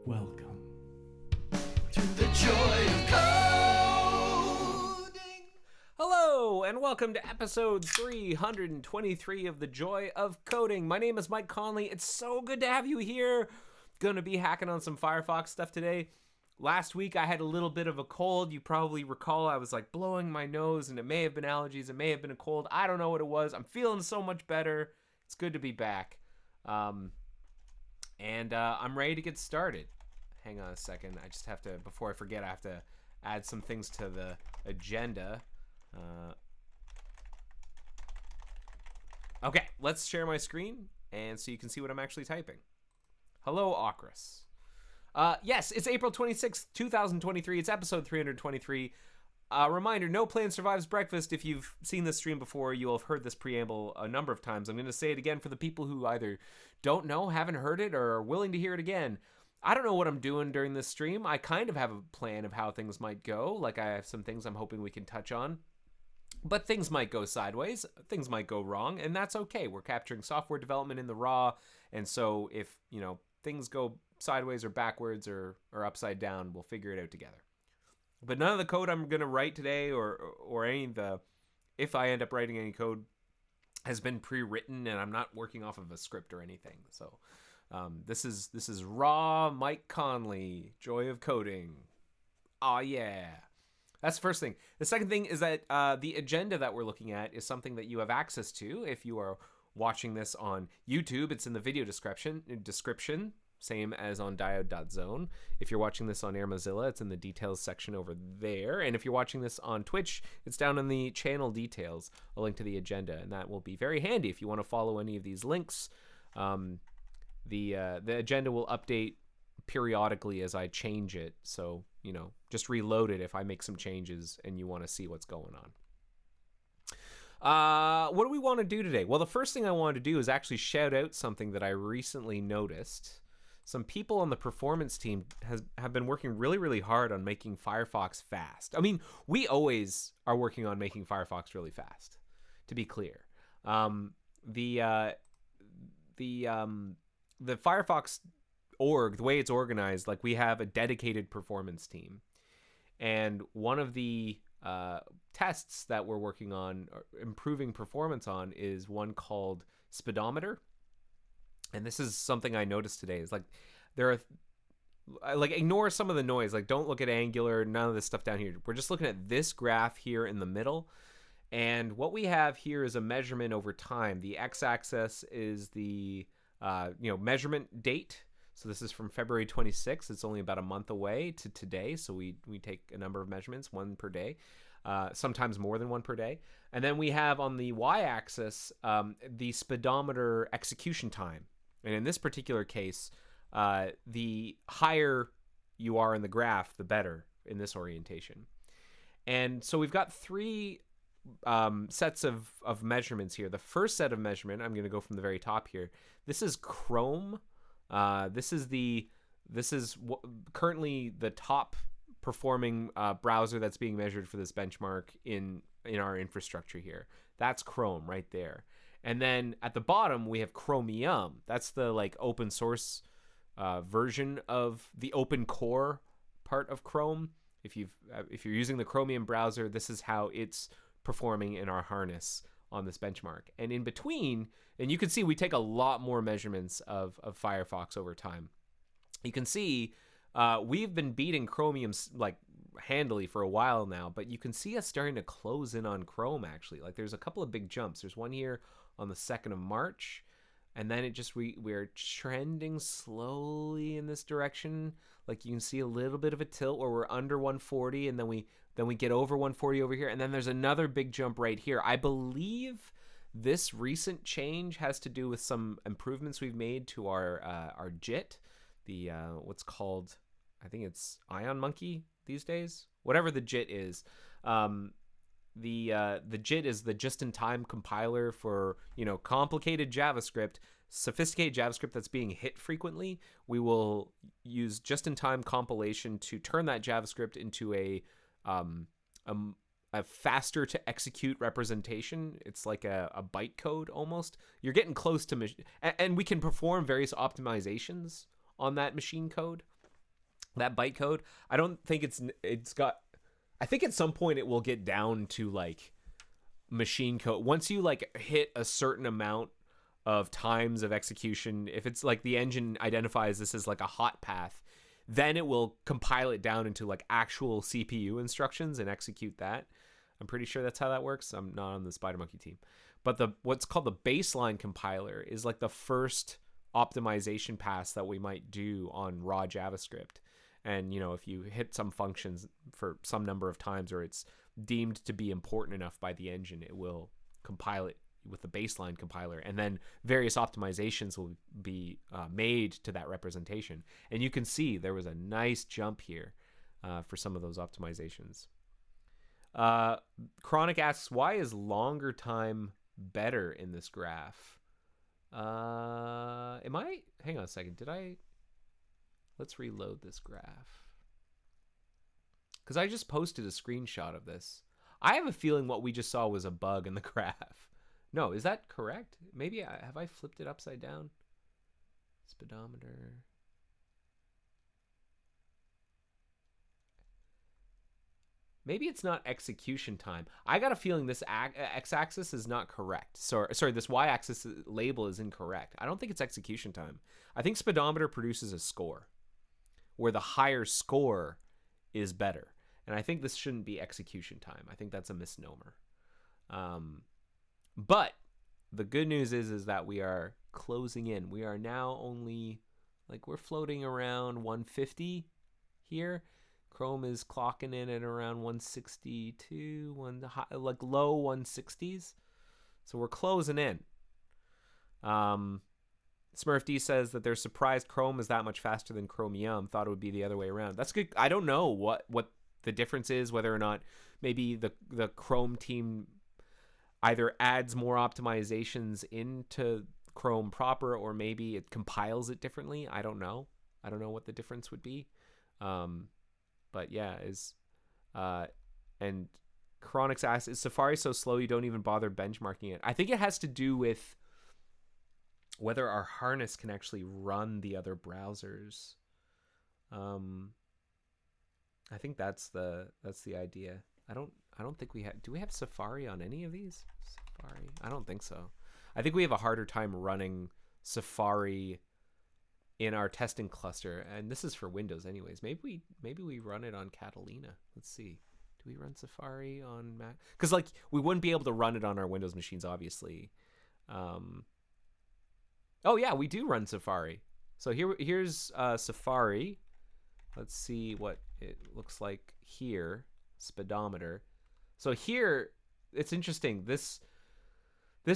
Welcome to the joy of coding. Hello, and welcome to episode 323 of The Joy of Coding. My name is Mike Conley. It's so good to have you here. Going to be hacking on some Firefox stuff today. Last week, I had a little bit of a cold. You probably recall I was like blowing my nose, and it may have been allergies. It may have been a cold. I don't know what it was. I'm feeling so much better. It's good to be back. I'm ready to get started. Hang on a second. I just have to, before I forget, I have to add some things to the agenda. Okay, let's share my screen, and so you can see what I'm actually typing. Hello, Ocris. Yes, it's April 26th, 2023. It's episode 323. Reminder, no plan survives breakfast. If you've seen this stream before, you'll have heard this preamble a number of times. I'm going to say it again for the people who either don't know, haven't heard it, or are willing to hear it again. I don't know what I'm doing during this stream. I kind of have a plan of how things might go. Like, I have some things I'm hoping we can touch on. But things might go sideways. Things might go wrong, and that's okay. We're capturing software development in the raw, and so if, things go sideways or backwards or upside down, we'll figure it out together. But none of the code I'm going to write today or any of the, if I end up writing any code, has been pre-written, and I'm not working off of a script or anything. So this is raw Mike Conley, Joy of Coding. Aw, yeah. That's the first thing. The second thing is that the agenda that we're looking at is something that you have access to if you are watching this on YouTube. It's in the video description, same as on diode.zone. If you're watching this on AirMozilla, it's in the details section over there. And if you're watching this on Twitch, it's down in the channel details, a link to the agenda. And that will be very handy if you want to follow any of these links. The agenda will update periodically as I change it. So, just reload it if I make some changes and you want to see what's going on. What do we want to do today? Well, the first thing I wanted to do is actually shout out something that I recently noticed. Some people on the performance team have been working really, really hard on making Firefox fast. I mean, we always are working on making Firefox really fast, to be clear. The Firefox org, the way it's organized, like, we have a dedicated performance team. And one of the tests that we're working on, improving performance on, is one called Speedometer. And this is something I noticed today. Is like, there are, ignore some of the noise. Like, don't look at Angular, none of this stuff down here. We're just looking at this graph here in the middle. And what we have here is a measurement over time. The x-axis is the measurement date. So this is from February 26th. It's only about a month away to today. So we take a number of measurements, one per day, sometimes more than one per day. And then we have on the y-axis the speedometer execution time. And in this particular case, the higher you are in the graph, the better in this orientation. And so we've got three sets of measurements here. The first set of measurement, I'm going to go from the very top here. This is Chrome. This is currently the top performing browser that's being measured for this benchmark in our infrastructure here. That's Chrome right there. And then at the bottom we have Chromium. That's the open source version of the open core part of Chrome. If you're using the Chromium browser, this is how it's performing in our harness on this benchmark. And in between, and you can see we take a lot more measurements of Firefox over time. You can see we've been beating Chromium handily for a while now, but you can see us starting to close in on Chrome actually. There's a couple of big jumps. There's one here on the 2nd of March, and then we're trending slowly in this direction. You can see a little bit of a tilt where we're under 140, and then we get over 140 over here, and then there's another big jump right here. I believe this recent change has to do with some improvements we've made to our JIT, the what's called, I think it's Ion Monkey these days, whatever the JIT is. The JIT is the just-in-time compiler for, complicated JavaScript, sophisticated JavaScript that's being hit frequently. We will use just-in-time compilation to turn that JavaScript into a faster to execute representation. It's like a bytecode almost. You're getting close to and we can perform various optimizations on that machine code, that byte code. I don't think it's got. I think at some point it will get down to like machine code. Once you like hit a certain amount of times of execution, if it's like the engine identifies this as like a hot path, then it will compile it down into like actual CPU instructions and execute that. I'm pretty sure that's how that works. I'm not on the SpiderMonkey team. But what's called the baseline compiler is like the first optimization pass that we might do on raw JavaScript. And, you know, if you hit some functions for some number of times, or it's deemed to be important enough by the engine, it will compile it with the baseline compiler. And then various optimizations will be made to that representation. And you can see there was a nice jump here for some of those optimizations. Chronic asks, why is longer time better in this graph? Hang on a second. Let's reload this graph. Because I just posted a screenshot of this. I have a feeling what we just saw was a bug in the graph. No, is that correct? Maybe have I flipped it upside down? Speedometer. Maybe it's not execution time. I got a feeling this x-axis is not correct. Sorry, this y-axis label is incorrect. I don't think it's execution time. I think speedometer produces a score, where the higher score is better. And I think this shouldn't be execution time. I think that's a misnomer. But the good news is that we are closing in. We are now only, like, we're floating around 150 here. Chrome is clocking in at around 162, like low 160s. So we're closing in. Smurf D says that they're surprised Chrome is that much faster than Chromium. Thought it would be the other way around. That's good. I don't know what the difference is, whether or not maybe the Chrome team either adds more optimizations into Chrome proper, or maybe it compiles it differently. I don't know. I don't know what the difference would be. But yeah, and Chronix asks, is Safari so slow you don't even bother benchmarking it? I think it has to do with whether our harness can actually run the other browsers. I think that's the idea. I don't think we have. Do we have Safari on any of these? Safari? I don't think so. I think we have a harder time running Safari in our testing cluster, and this is for Windows anyways. Maybe we run it on Catalina. Let's see. Do we run Safari on Mac? Because like we wouldn't be able to run it on our Windows machines, obviously. Oh yeah, we do run Safari. So here's Safari. Let's see what it looks like here. Speedometer. So here, it's interesting. This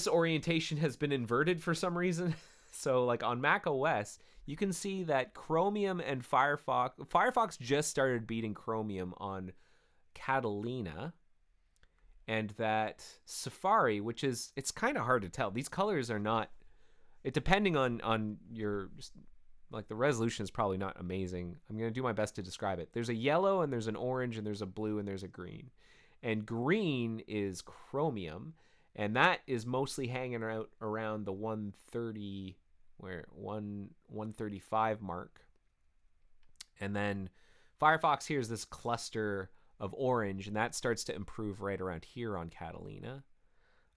orientation has been inverted for some reason. So like on Mac OS, you can see that Chromium and Firefox just started beating Chromium on Catalina, and that Safari, which is, it's kind of hard to tell. These colors are not, it depending on your, like the resolution is probably not amazing. I'm going to do my best to describe it. There's a yellow and there's an orange and there's a blue and there's a green. And green is Chromium, and that is mostly hanging out around the 135 mark. And then Firefox here is this cluster of orange, and that starts to improve right around here on Catalina.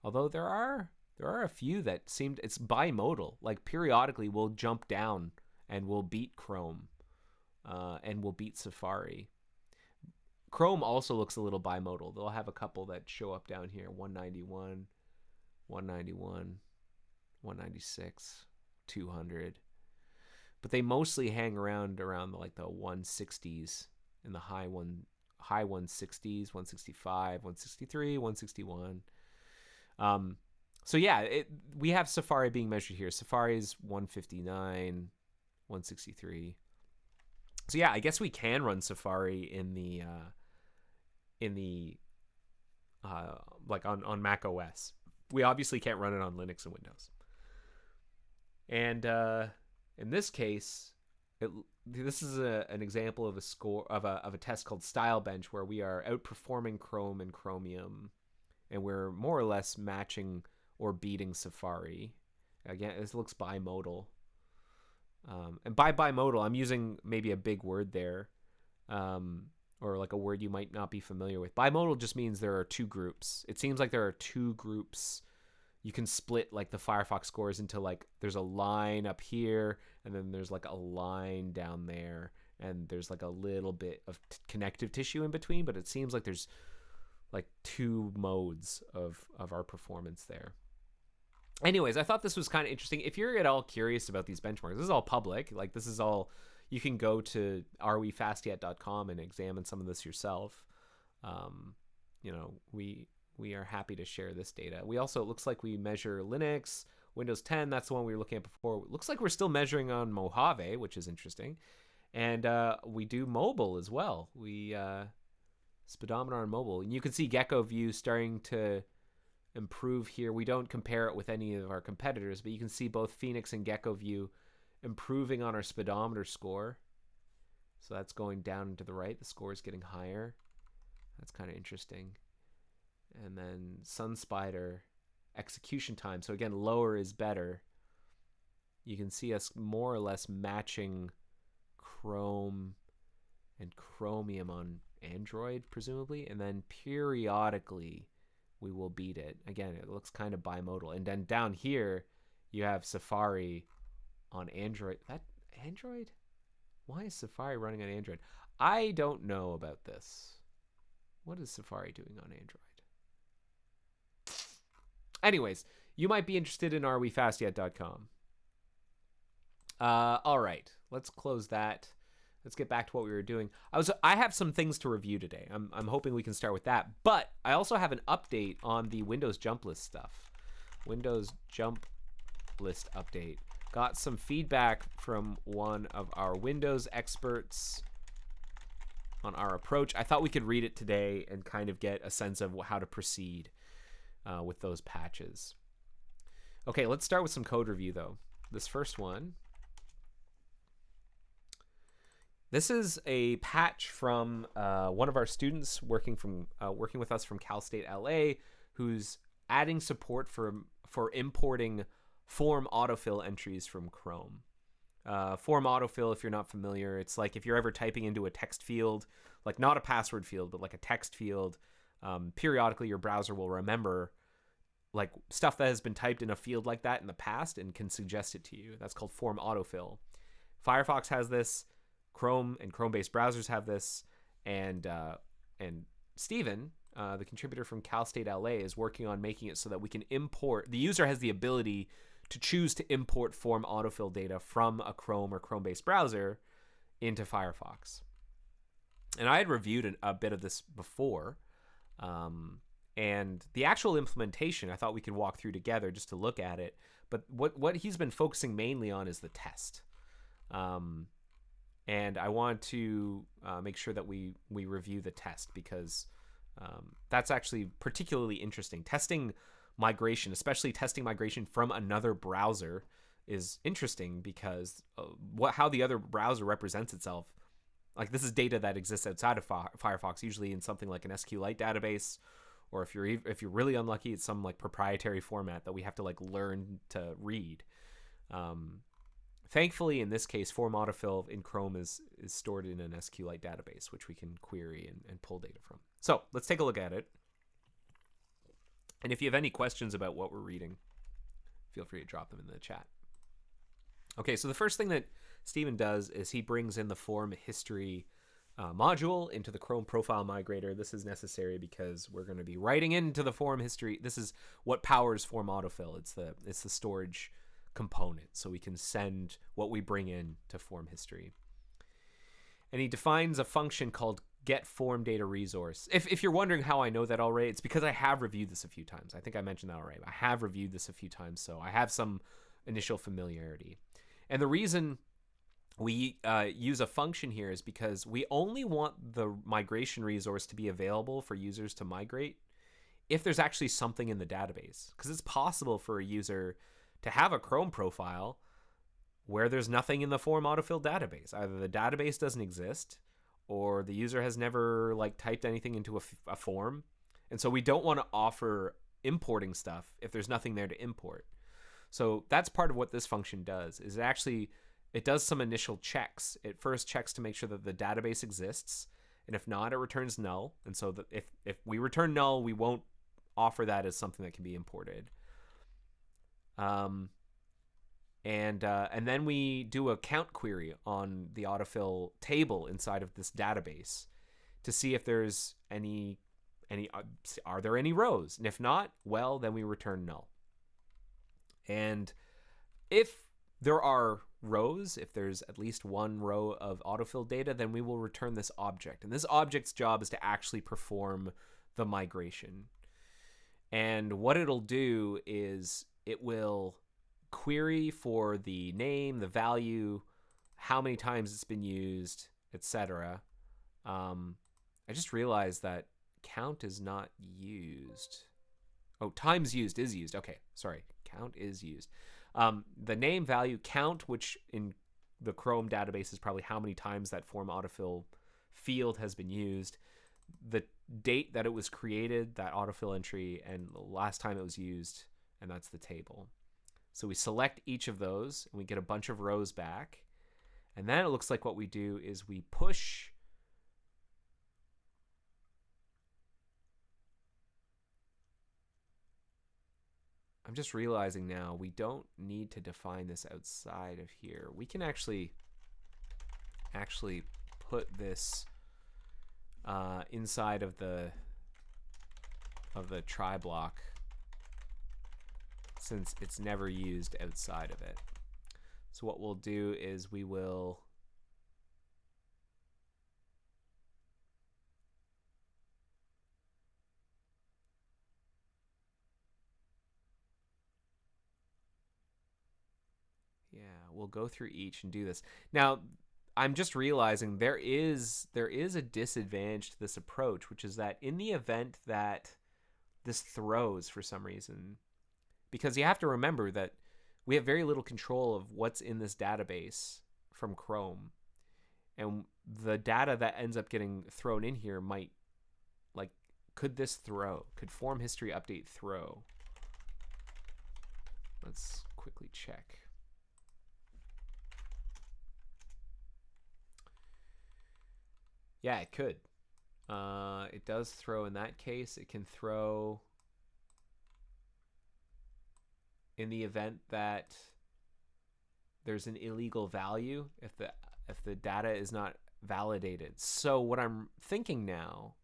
Although there are a few that seemed, it's bimodal. Like periodically we'll jump down and we'll beat Chrome, and we'll beat Safari. Chrome also looks a little bimodal. They'll have a couple that show up down here, 191, 191, 196, 200. But they mostly hang around like the 160s, in the high 160s, 165, 163, 161. So yeah, we have Safari being measured here. Safari is 159, 163. So yeah, I guess we can run Safari in the like on Mac OS. We obviously can't run it on Linux and Windows. And in this case, this is an example of a score of a test called StyleBench, where we are outperforming Chrome and Chromium, and we're more or less matching or beating Safari. Again, this looks bimodal. And by bimodal, I'm using maybe a big word there, or like a word you might not be familiar with. Bimodal just means there are two groups. It seems like there are two groups. You can split like the Firefox scores into like there's a line up here, and then there's like a line down there, and there's like a little bit of connective tissue in between. But it seems like there's like two modes of our performance there. Anyways, I thought this was kind of interesting. If you're at all curious about these benchmarks, this is all public. Like this is all, you can go to arewefastyet.com and examine some of this yourself. We are happy to share this data. We also, it looks like we measure Linux, Windows 10. That's the one we were looking at before. It looks like we're still measuring on Mojave, which is interesting. And we do mobile as well. We speedometer on mobile. And you can see Gecko View starting to improve here. We don't compare it with any of our competitors, but you can see both Phoenix and Gecko View improving on our speedometer score. So that's going down and to the right. The score is getting higher. That's kind of interesting. And then SunSpider execution time. So again, lower is better. You can see us more or less matching Chrome and Chromium on Android, presumably. And then periodically we will beat it. Again, it looks kind of bimodal. And then down here, you have Safari on Android. That Android? Why is Safari running on Android? I don't know about this. What is Safari doing on Android? Anyways, you might be interested in arewefastyet.com. All right, let's close that. Let's get back to what we were doing. I have some things to review today. I'm hoping we can start with that. But I also have an update on the Windows jump list stuff. Windows jump list update. Got some feedback from one of our Windows experts on our approach. I thought we could read it today and kind of get a sense of how to proceed with those patches. Okay, let's start with some code review though. This first one. This is a patch from one of our students working with us from Cal State LA, who's adding support for importing form autofill entries from Chrome. Form autofill, if you're not familiar, it's like if you're ever typing into a text field, like not a password field, but like a text field, periodically your browser will remember like stuff that has been typed in a field like that in the past and can suggest it to you. That's called form autofill. Firefox has this. Chrome and Chrome-based browsers have this, and Steven, the contributor from Cal State LA, is working on making it so that we can import. The user has the ability to choose to import form autofill data from a Chrome or Chrome-based browser into Firefox. And I had reviewed a bit of this before, and the actual implementation I thought we could walk through together just to look at it. But what he's been focusing mainly on is the test. And I want to make sure that we review the test because that's actually particularly interesting. Testing migration, especially testing migration from another browser, is interesting because how the other browser represents itself. Like this is data that exists outside of Firefox, usually in something like an SQLite database, or if you're really unlucky, it's some like proprietary format that we have to like learn to read. Thankfully, in this case, form autofill in Chrome is stored in an SQLite database, which we can query and pull data from. So let's take a look at it. And if you have any questions about what we're reading, feel free to drop them in the chat. Okay, so the first thing that Steven does is he brings in the form history module into the Chrome Profile Migrator. This is necessary because we're going to be writing into the form history. This is what powers form autofill. It's the storage component, so we can send what we bring in to form history. And he defines a function called get form data resource. If you're wondering how I know that already, it's because I have reviewed this a few times. I think I mentioned that already. I have reviewed this a few times, so I have some initial familiarity. And the reason we use a function here is because we only want the migration resource to be available for users to migrate if there's actually something in the database. Because it's possible for a user to have a Chrome profile where there's nothing in the form autofill database. Either the database doesn't exist or the user has never like typed anything into a form. And so we don't want to offer importing stuff if there's nothing there to import. So that's part of what this function does, is it actually it does some initial checks. It first checks to make sure that the database exists, and if not, it returns null. And so that if we return null, we won't offer that as something that can be imported. And then we do a count query on the autofill table inside of this database to see if there's any are there any rows, and if not, well, then we return null. And if there are rows, if there's at least one row of autofill data, then we will return this object, and this object's job is to actually perform the migration. And what it'll do is it will query for the name, the value, how many times it's been used, etc. I just realized that count is not used. Oh, times used is used. Okay, sorry. Count is used. The name, value, count, which in the Chrome database is probably how many times that form autofill field has been used. The date that it was created, that autofill entry, and the last time it was used, and that's the table. So we select each of those, and we get a bunch of rows back. And then it looks like what we do is we push I'm just realizing now we don't need to define this outside of here. We can actually put this inside of the try block, since it's never used outside of it. So what we'll do is we will we'll go through each and do this. Now, I'm just realizing there is a disadvantage to this approach, which is that in the event that this throws for some reason, because you have to remember that we have very little control of what's in this database from Chrome, and the data that ends up getting thrown in here might, like, could form history update throw? Let's quickly check. Yeah, it could. It does throw in that case. It can throw in the event that there's an illegal value if the data is not validated. So what I'm thinking now,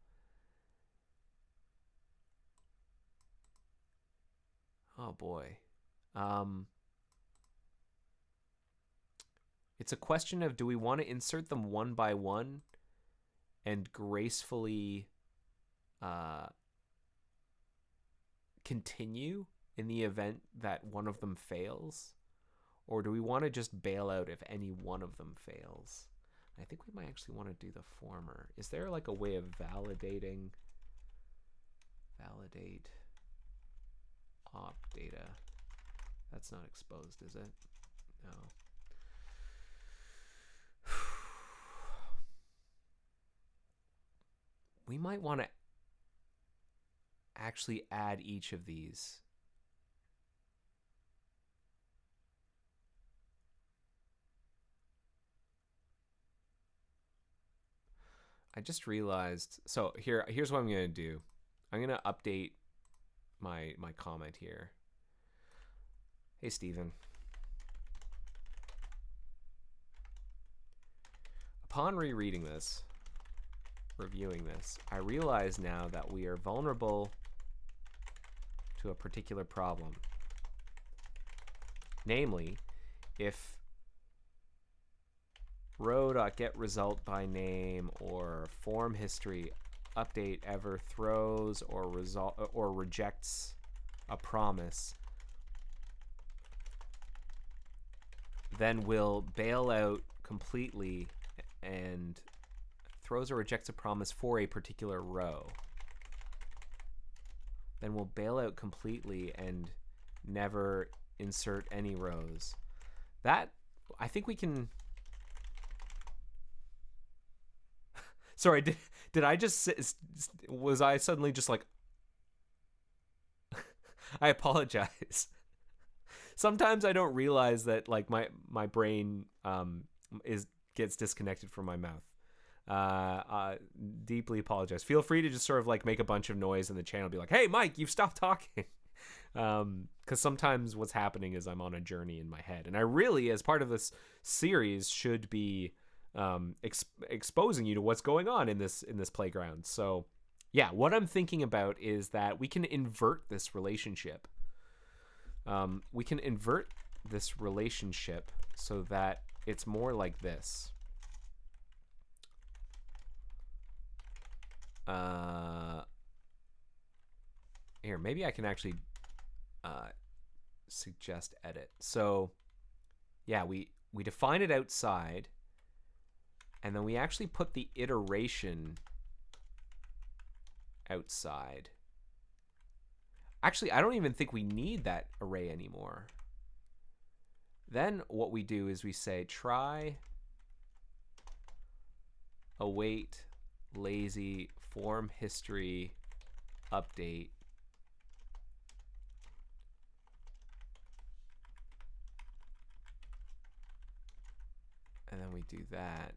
oh boy, it's a question of, do we want to insert them one by one and gracefully continue in the event that one of them fails? Or do we want to just bail out if any one of them fails? I think we might actually want to do the former. Is there like a way of validate op data? That's not exposed, is it? No. We might want to actually add each of these. I just realized, so here's what I'm going to do. I'm going to update my comment here. Hey, Steven. Upon rereading this, reviewing this, I realize now that we are vulnerable to a particular problem. Namely, if row.getResult by name or form history update ever throws or rejects a promise, then we'll bail out completely and throws or rejects a promise for a particular row. Then we'll bail out completely and never insert any rows. That, I think we can... Sorry, did I just... Was I suddenly just like... I apologize. Sometimes I don't realize that like my brain gets disconnected from my mouth. Deeply apologize. Feel free to just sort of like make a bunch of noise in the channel, be like, "Hey, Mike, you've stopped talking." Because sometimes what's happening is I'm on a journey in my head, and I really, as part of this series, should be exposing you to what's going on in this playground. So, yeah, what I'm thinking about is that we can invert this relationship. We can invert this relationship so that it's more like this. Here, maybe I can actually suggest edit. So, yeah, we define it outside, and then we actually put the iteration outside. Actually, I don't even think we need that array anymore. Then what we do is we say try await lazy form history update. And then we do that.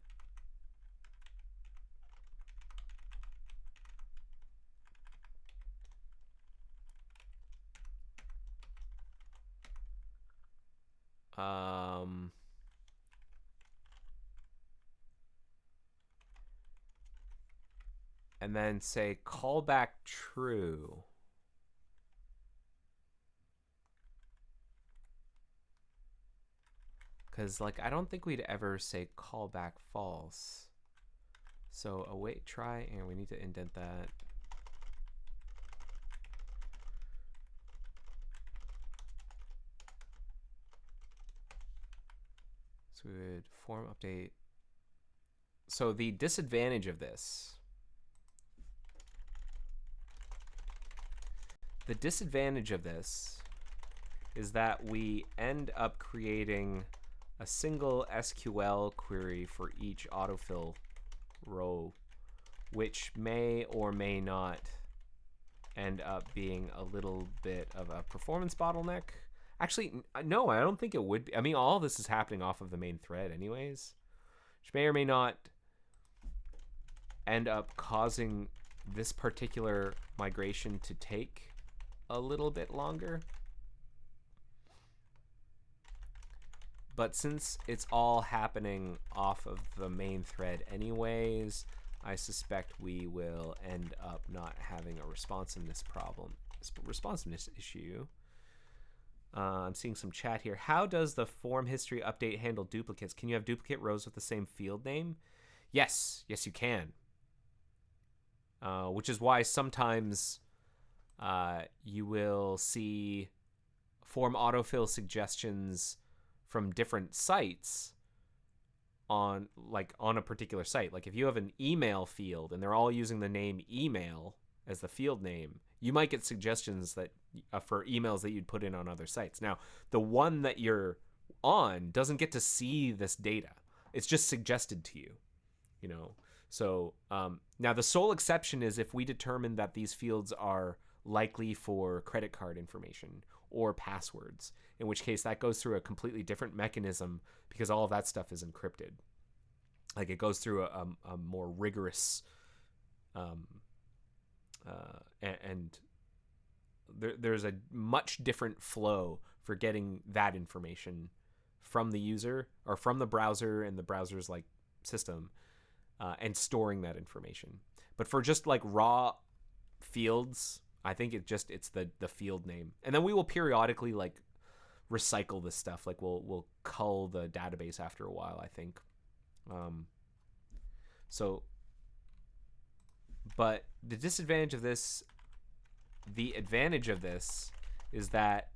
And then say callback true. Because, like, I don't think we'd ever say callback false. So await try, and we need to indent that. So we would form update. So the disadvantage of this. The disadvantage of this is that we end up creating a single SQL query for each autofill row, which may or may not end up being a little bit of a performance bottleneck. Actually, no, I don't think it would be. I mean, all this is happening off of the main thread anyways, which may or may not end up causing this particular migration to take a little bit longer. But since it's all happening off of the main thread anyways, I suspect we will end up not having a responsiveness issue. I'm seeing some chat here. How does the form history update handle duplicates? Can you have duplicate rows with the same field name? Yes, you can. Which is why sometimes you will see form autofill suggestions from different sites on a particular site. Like if you have an email field and they're all using the name email as the field name, you might get suggestions that for emails that you'd put in on other sites. Now, the one that you're on doesn't get to see this data. It's just suggested to you, you know. So now the sole exception is if we determine that these fields are likely for credit card information or passwords, in which case that goes through a completely different mechanism because all of that stuff is encrypted. Like it goes through a more rigorous and there's a much different flow for getting that information from the user or from the browser and the browser's like system and storing that information. But for just like raw fields, I think it's the field name, and then we will periodically like recycle this stuff. Like we'll cull the database after a while, I think. But the disadvantage of this, the advantage of this, is that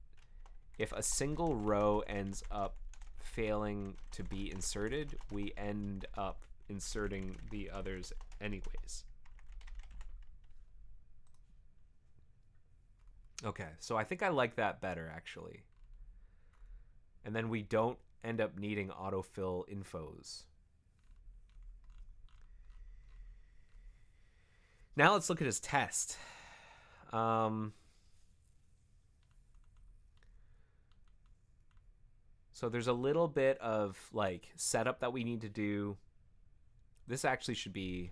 if a single row ends up failing to be inserted, we end up inserting the others anyways. Okay, so I think I like that better, actually. And then we don't end up needing autofill infos. Now let's look at his test. So there's a little bit of like setup that we need to do. This actually should be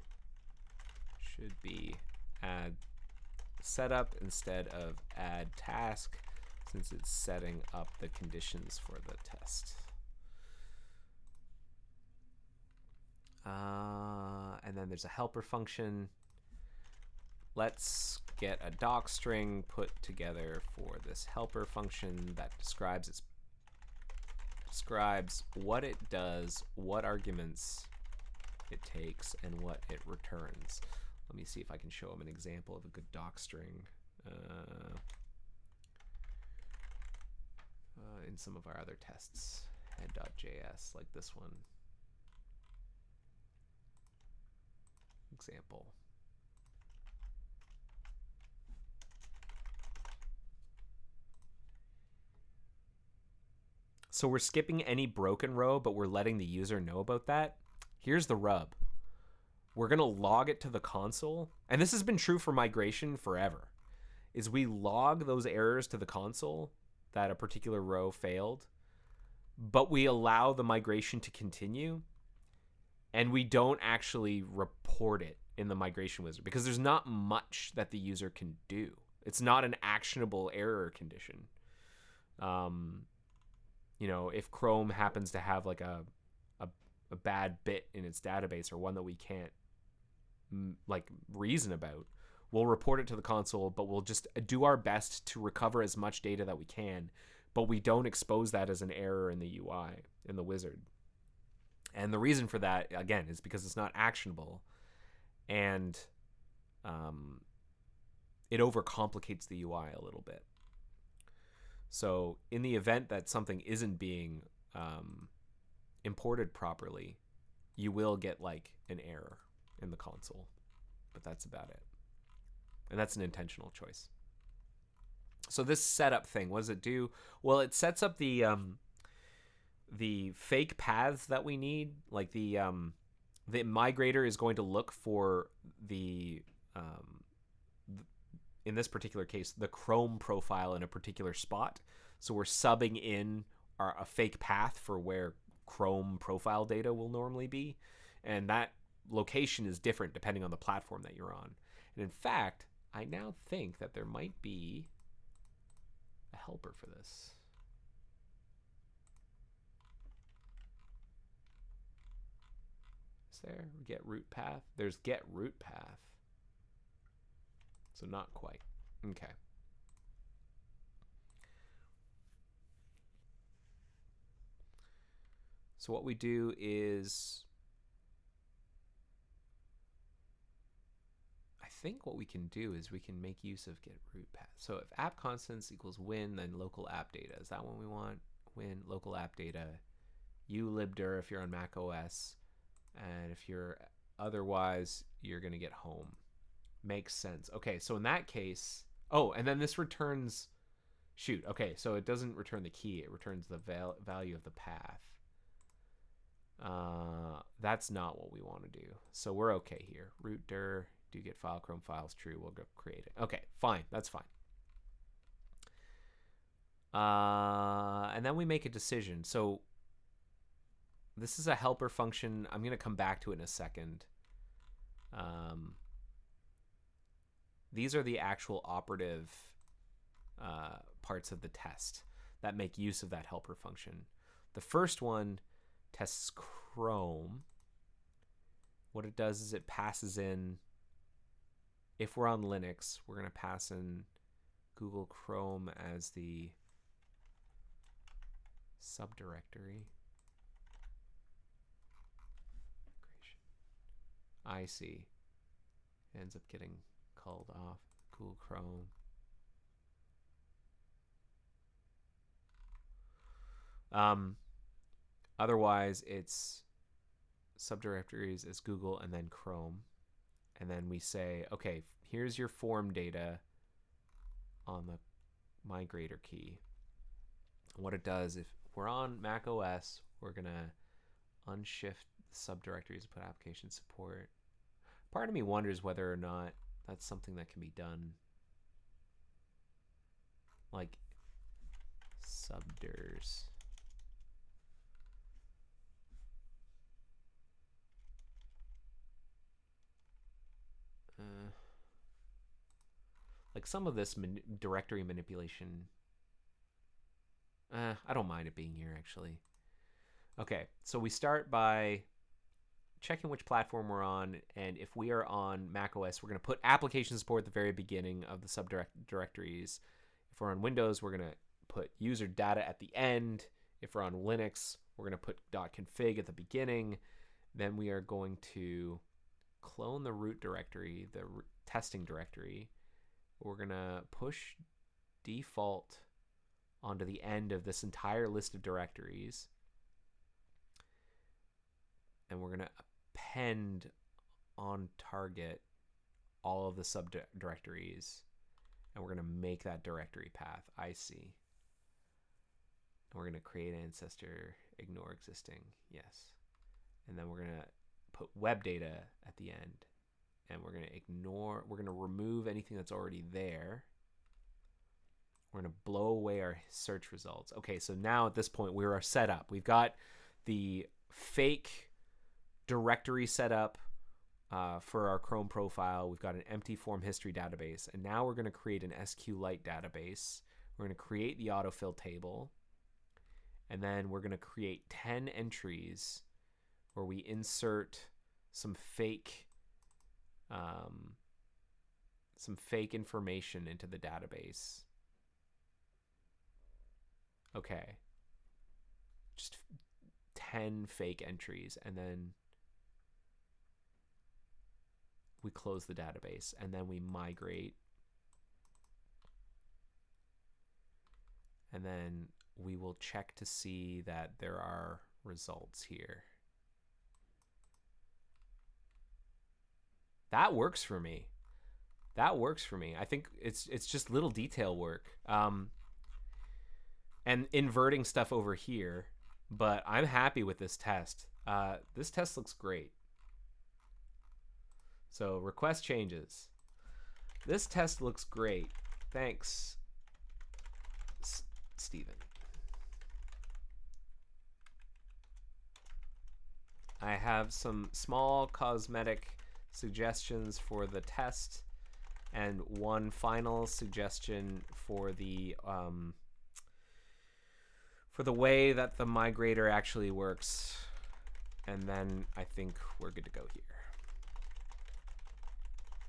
add setup instead of add task, since it's setting up the conditions for the test. And then there's a helper function. Let's get a doc string put together for this helper function that describes what it does, what arguments it takes, and what it returns. Let me see if I can show them an example of a good doc string in some of our other tests. Head.js, like this one. Example. So we're skipping any broken row, but we're letting the user know about that. Here's the rub. We're going to log it to the console. And this has been true for migration forever. Is we log those errors to the console that a particular row failed, but we allow the migration to continue, and we don't actually report it in the migration wizard because there's not much that the user can do. It's not an actionable error condition. You know, if Chrome happens to have like a bad bit in its database, or one that we can't like reason about, we'll report it to the console, but we'll just do our best to recover as much data that we can, but we don't expose that as an error in the UI, in the wizard. And the reason for that, again, is because it's not actionable, and it overcomplicates the UI a little bit. So in the event that something isn't being imported properly, you will get like an error in the console, but that's about it. And that's an intentional choice. So this setup thing, what does it do? Well, it sets up the fake paths that we need. Like the migrator is going to look for in this particular case, the Chrome profile in a particular spot. So we're subbing in a fake path for where Chrome profile data will normally be. And that location is different depending on the platform that you're on. And in fact, I now think that there might be a helper for this. Is there? Get root path? There's get root path. So not quite. Okay. So what we do is, I think what we can do is we can make use of get root path. So if app constants equals win, then local app data. Is that what we want? Win local app data. ulibdir if you're on Mac OS. And if you're otherwise, you're going to get home. Makes sense. Okay, so in that case, oh, and then this returns, shoot, okay, so it doesn't return the key, it returns the value of the path. That's not what we want to do. So we're okay here. Root dir, do get file, Chrome files true, we'll go create it. Okay, fine, that's fine. And then we make a decision. So this is a helper function. I'm going to come back to it in a second. These are the actual operative parts of the test that make use of that helper function. The first one tests Chrome. What it does is it passes in, if we're on Linux, we're going to pass in Google Chrome as the subdirectory. I see. It ends up getting called off. Google Chrome. Otherwise, it's subdirectories is Google and then Chrome. And then we say, okay, here's your form data on the migrator key. What it does, if we're on Mac OS, we're going to unshift the subdirectories and put application support. Part of me wonders whether or not that's something that can be done. Like subdirs. Like some of this directory manipulation, I don't mind it being here actually. Okay, so we start by checking which platform we're on, and if we are on macOS, we're going to put application support at the very beginning of the subdirectories. If we're on Windows, we're going to put user data at the end. If we're on Linux, we're going to put .config at the beginning. Then we are going to clone the root directory, the testing directory. We're going to push default onto the end of this entire list of directories. And we're going to append on target all of the subdirectories. And we're going to make that directory path IC. And we're going to create ancestor, ignore existing, yes. And then we're going to put web data at the end. And we're going to remove anything that's already there. We're going to blow away our search results. Okay, so now at this point, we are set up. We've got the fake directory set up for our Chrome profile. We've got an empty form history database. And now we're going to create an SQLite database. We're going to create the autofill table. And then we're going to create 10 entries where we insert some fake information into the database. Okay. Just 10 fake entries, and then we close the database, and then we migrate. And then we will check to see that there are results here. That works for me. That works for me. I think it's just little detail work. And inverting stuff over here, but I'm happy with this test. This test looks great. So request changes. This test looks great. Thanks, Steven. I have some small cosmetic suggestions for the test and one final suggestion for the way that the migrator actually works, and then I think we're good to go here.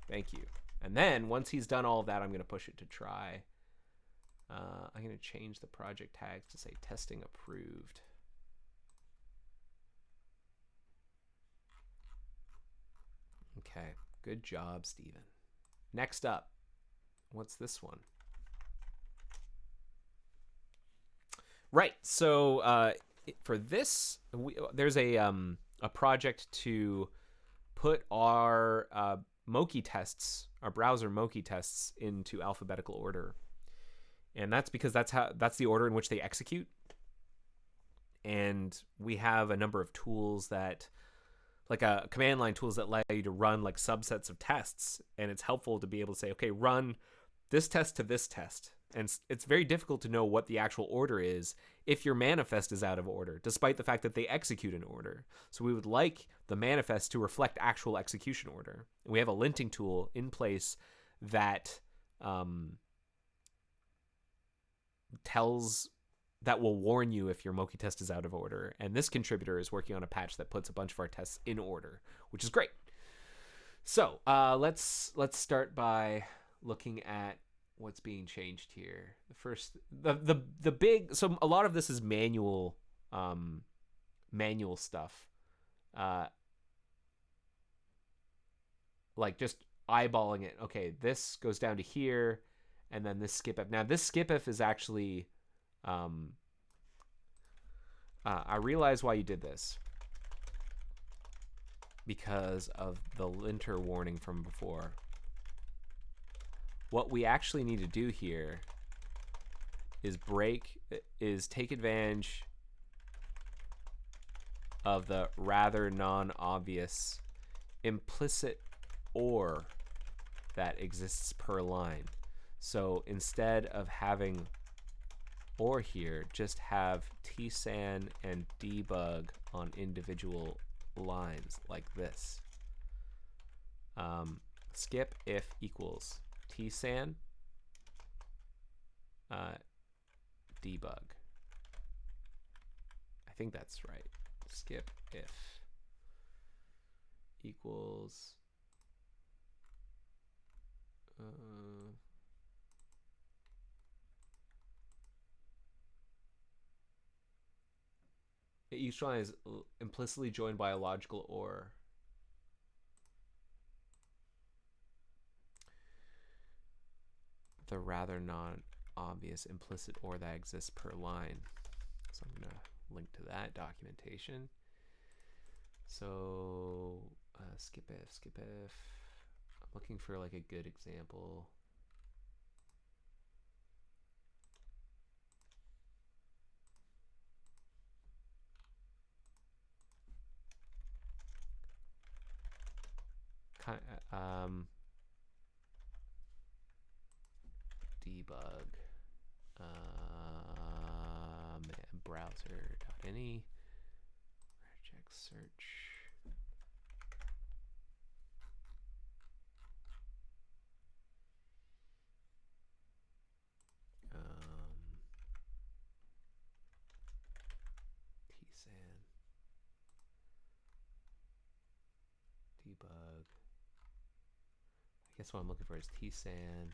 Thank you. And then once he's done all of that, I'm going to push it to try. I'm going to change the project tags to say testing approved. Okay, good job, Steven. Next up, what's this one? Right, so for this, there's a project to put our Moki tests, our browser Moki tests, into alphabetical order, and that's because that's the order in which they execute. And we have a number of tools that, like command line tools, that allow you to run like subsets of tests, and it's helpful to be able to say, okay, run this test to this test. And it's very difficult to know what the actual order is if your manifest is out of order, despite the fact that they execute in order. So we would like the manifest to reflect actual execution order. And we have a linting tool in place that will warn you if your Moki test is out of order. And this contributor is working on a patch that puts a bunch of our tests in order, which is great. So let's start by looking at what's being changed here. The big, so a lot of this is manual stuff, like just eyeballing it. Okay, this goes down to here, and then this skipif. Now this skipif is actually I realize why you did this, because of the linter warning from before. What we actually need to do here is take advantage of the rather non-obvious implicit OR that exists per line. So instead of having OR here, just have tsan and debug on individual lines like this. Skip if equals tsan debug. I think that's right. Skip if equals each line is implicitly joined by a logical OR. The rather non-obvious implicit OR that exists per line. So I'm going to link to that documentation. So skip if. I'm looking for like a good example. Debug browser.ini regex search tsan debug. I guess what I'm looking for is tsan.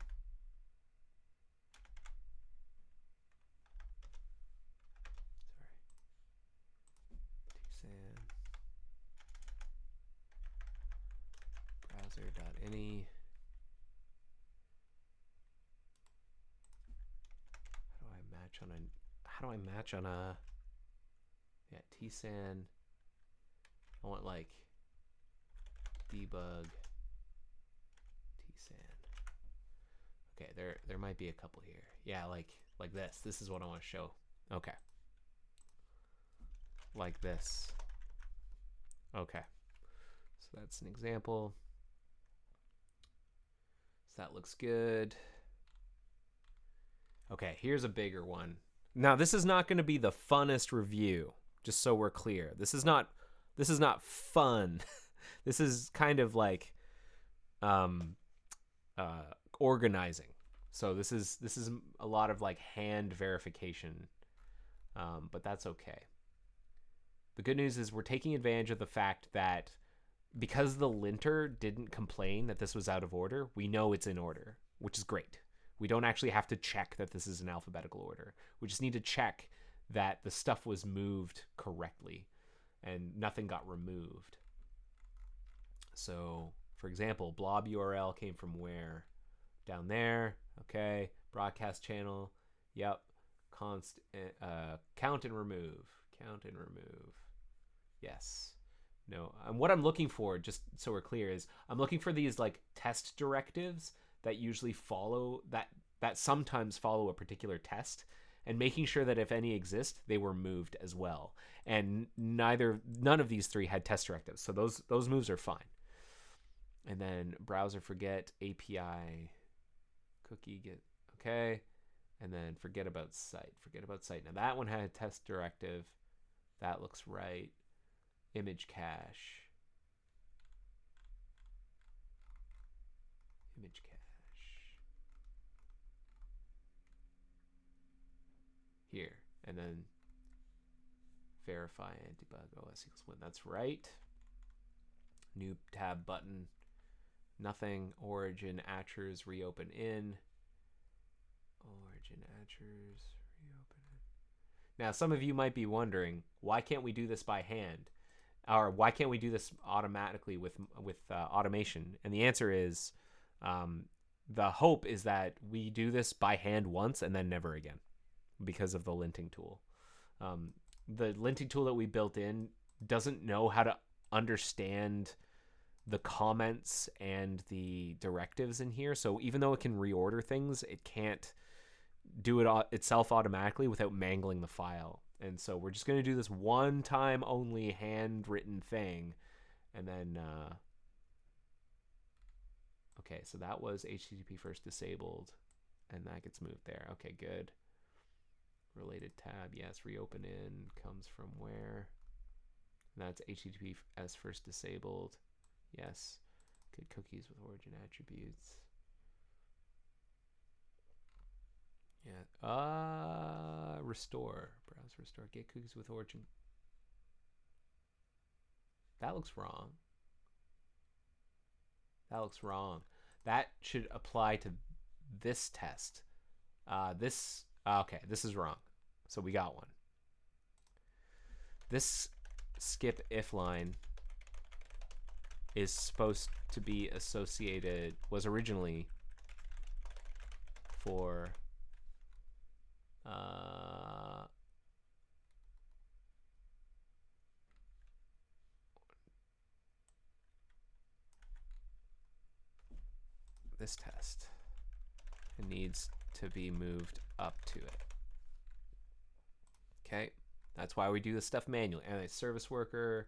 Browser.ini. How do I match on a yeah, tsan. I want like debug tsan. Okay, there might be a couple here. Yeah, like this. This is what I want to show. Okay. Like this. Okay. So that's an example. So that looks good. Okay, here's a bigger one. Now, this is not going to be the funnest review, just so we're clear. This is not fun. This is kind of like organizing. So this is a lot of like hand verification, but that's okay. The good news is we're taking advantage of the fact that because the linter didn't complain that this was out of order, we know it's in order, which is great. We don't actually have to check that this is in alphabetical order. We just need to check that the stuff was moved correctly and nothing got removed. So, for example, blob URL came from where? Down there. Okay. Broadcast channel. Yep. Count and remove. Count and remove. Yes. No. And what I'm looking for, just so we're clear, is I'm looking for these like test directives that usually follow that sometimes follow a particular test, and making sure that if any exist, they were moved as well. And none of these three had test directives, so those moves are fine. And then browser forget API cookie get okay, and then forget about site. Now that one had a test directive. That looks right. Image cache. Here, and then verify and debug OS equals 1. That's right. New tab button. Nothing. Origin atchers reopen in. Origin atchers reopen in. Now, some of you might be wondering, why can't we do this by hand? Or why can't we do this automatically with automation? And the answer is, the hope is that we do this by hand once and then never again, because of the linting tool. The linting tool that we built in doesn't know how to understand the comments and the directives in here. So even though it can reorder things, it can't do it itself automatically without mangling the file. And so we're just going to do this one time only handwritten thing. And then, okay, so that was HTTP first disabled, and that gets moved there. Okay, good. Related tab, yes, reopen in comes from where? And that's HTTP as first disabled. Yes. Good cookies with origin attributes. Yeah. Restore. Browse restore. Get cookies with origin. That looks wrong. That looks wrong. That should apply to this test. Okay, this is wrong. So we got one. This skip if line is supposed to be associated, was originally for this test. It needs to be moved up to it. Okay, that's why we do this stuff manually. And a service worker.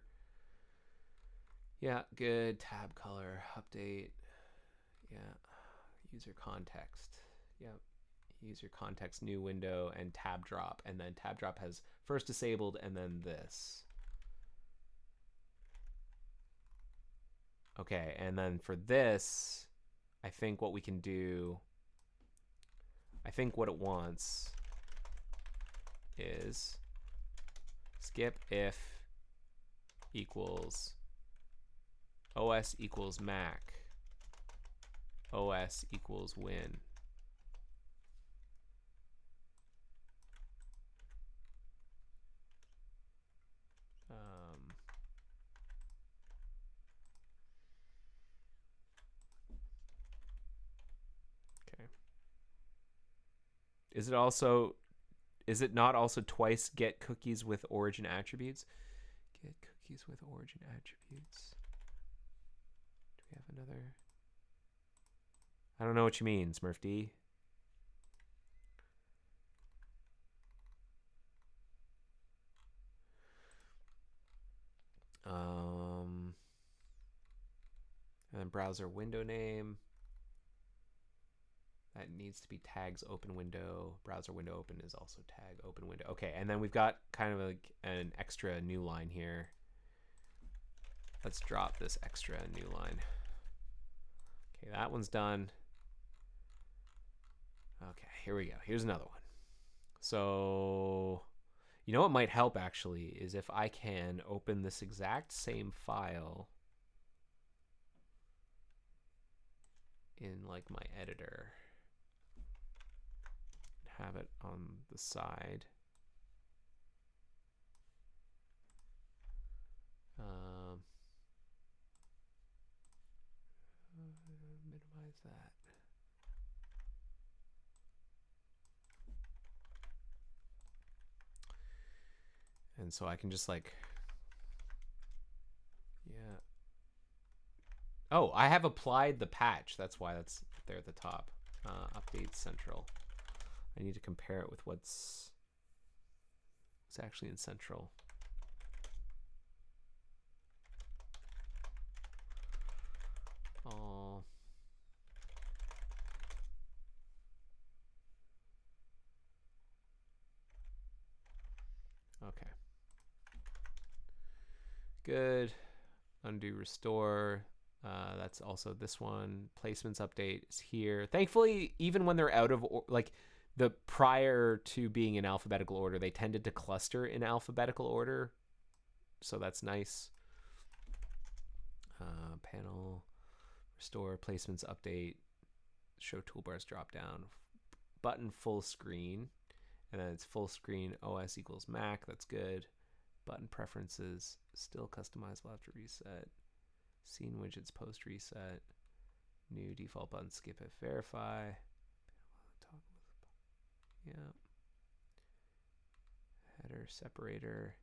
Yeah, good. Tab color, update. Yeah, user context. Yep, user context, new window, and tab drop. And then tab drop has first disabled and then this. Okay, and then for this, I think what we can do, I think what it wants is skip if equals OS equals Mac, OS equals Win. Okay. Is it not also twice get cookies with origin attributes? Get cookies with origin attributes. Do we have another? I don't know what you mean, Smurf D. And then browser window name. That needs to be tags open window. Browser window open is also tag open window. Okay, and then we've got kind of like an extra new line here. Let's drop this extra new line. Okay, that one's done. Okay, here we go. Here's another one. So, you know what might help actually is if I can open this exact same file in like my editor. Have it on the side. Minimize that. And so I can just like, yeah. Oh, I have applied the patch. That's why that's there at the top. Update central. I need to compare it with what's actually in central. Oh. Okay. Good. Undo restore. That's also this one. Placements update is here. Thankfully, even when they're out of like the prior to being in alphabetical order, they tended to cluster in alphabetical order, so that's nice. Panel restore, placements update, show toolbars drop down, button full screen, and then it's full screen OS equals Mac. That's good. Button preferences still customizable after reset. Scene widgets post reset. New default button skip if verify. Yeah. Header separator.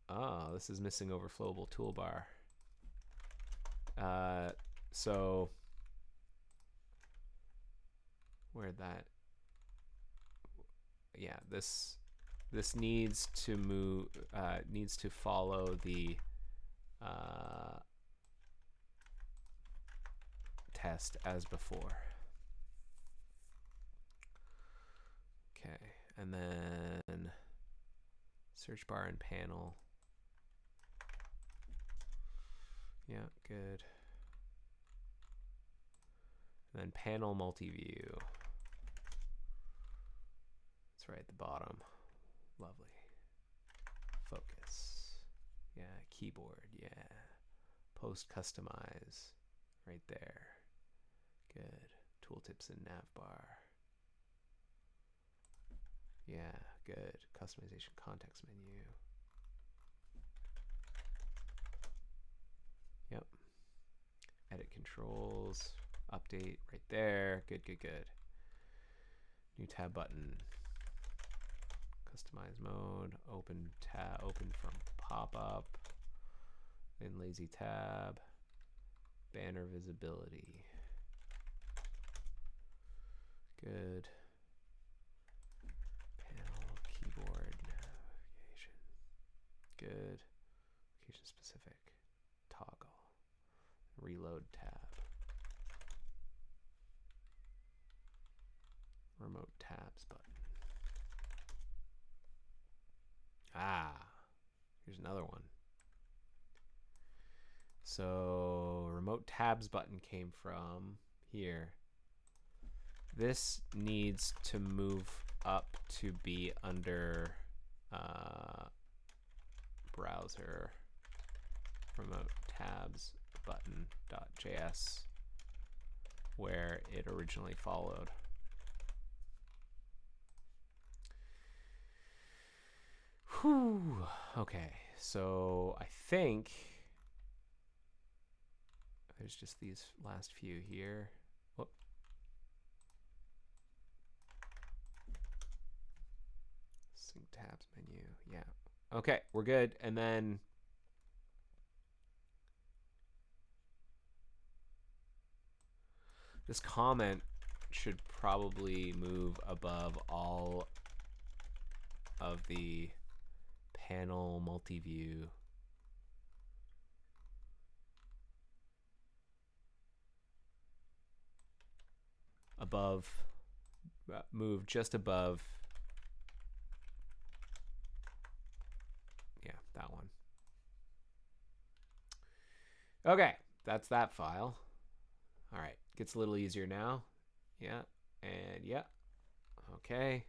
Ah, this is missing overflowable toolbar. So where'd that? Yeah, this needs to move. Needs to follow the test as before. Okay, and then search bar and panel. Yeah, good. And then panel multi-view. That's right at the bottom. Lovely. Focus. Yeah, keyboard. Yeah. Post customize. Right there. Good. Tooltips and navbar. Yeah, good. Customization context menu. Yep. Edit controls. Update right there. Good, good, good. New tab button. Customize mode. Open tab. Open from pop-up. Then lazy tab. Banner visibility. Good. Panel, keyboard, navigation. Good. Location specific. Toggle. Reload tab. Remote tabs button. Ah, here's another one. So remote tabs button came from here. This needs to move up to be under browser remote tabs button.js where it originally followed. Whew. Okay, so I think there's just these last few here. Whoop. Sync tabs menu. Yeah. Okay, we're good. And then this comment should probably move above all of the panel multi-view. Above, move just above. Yeah, that one. Okay, that's that file. All right, gets a little easier now. Yeah, and yeah. Okay.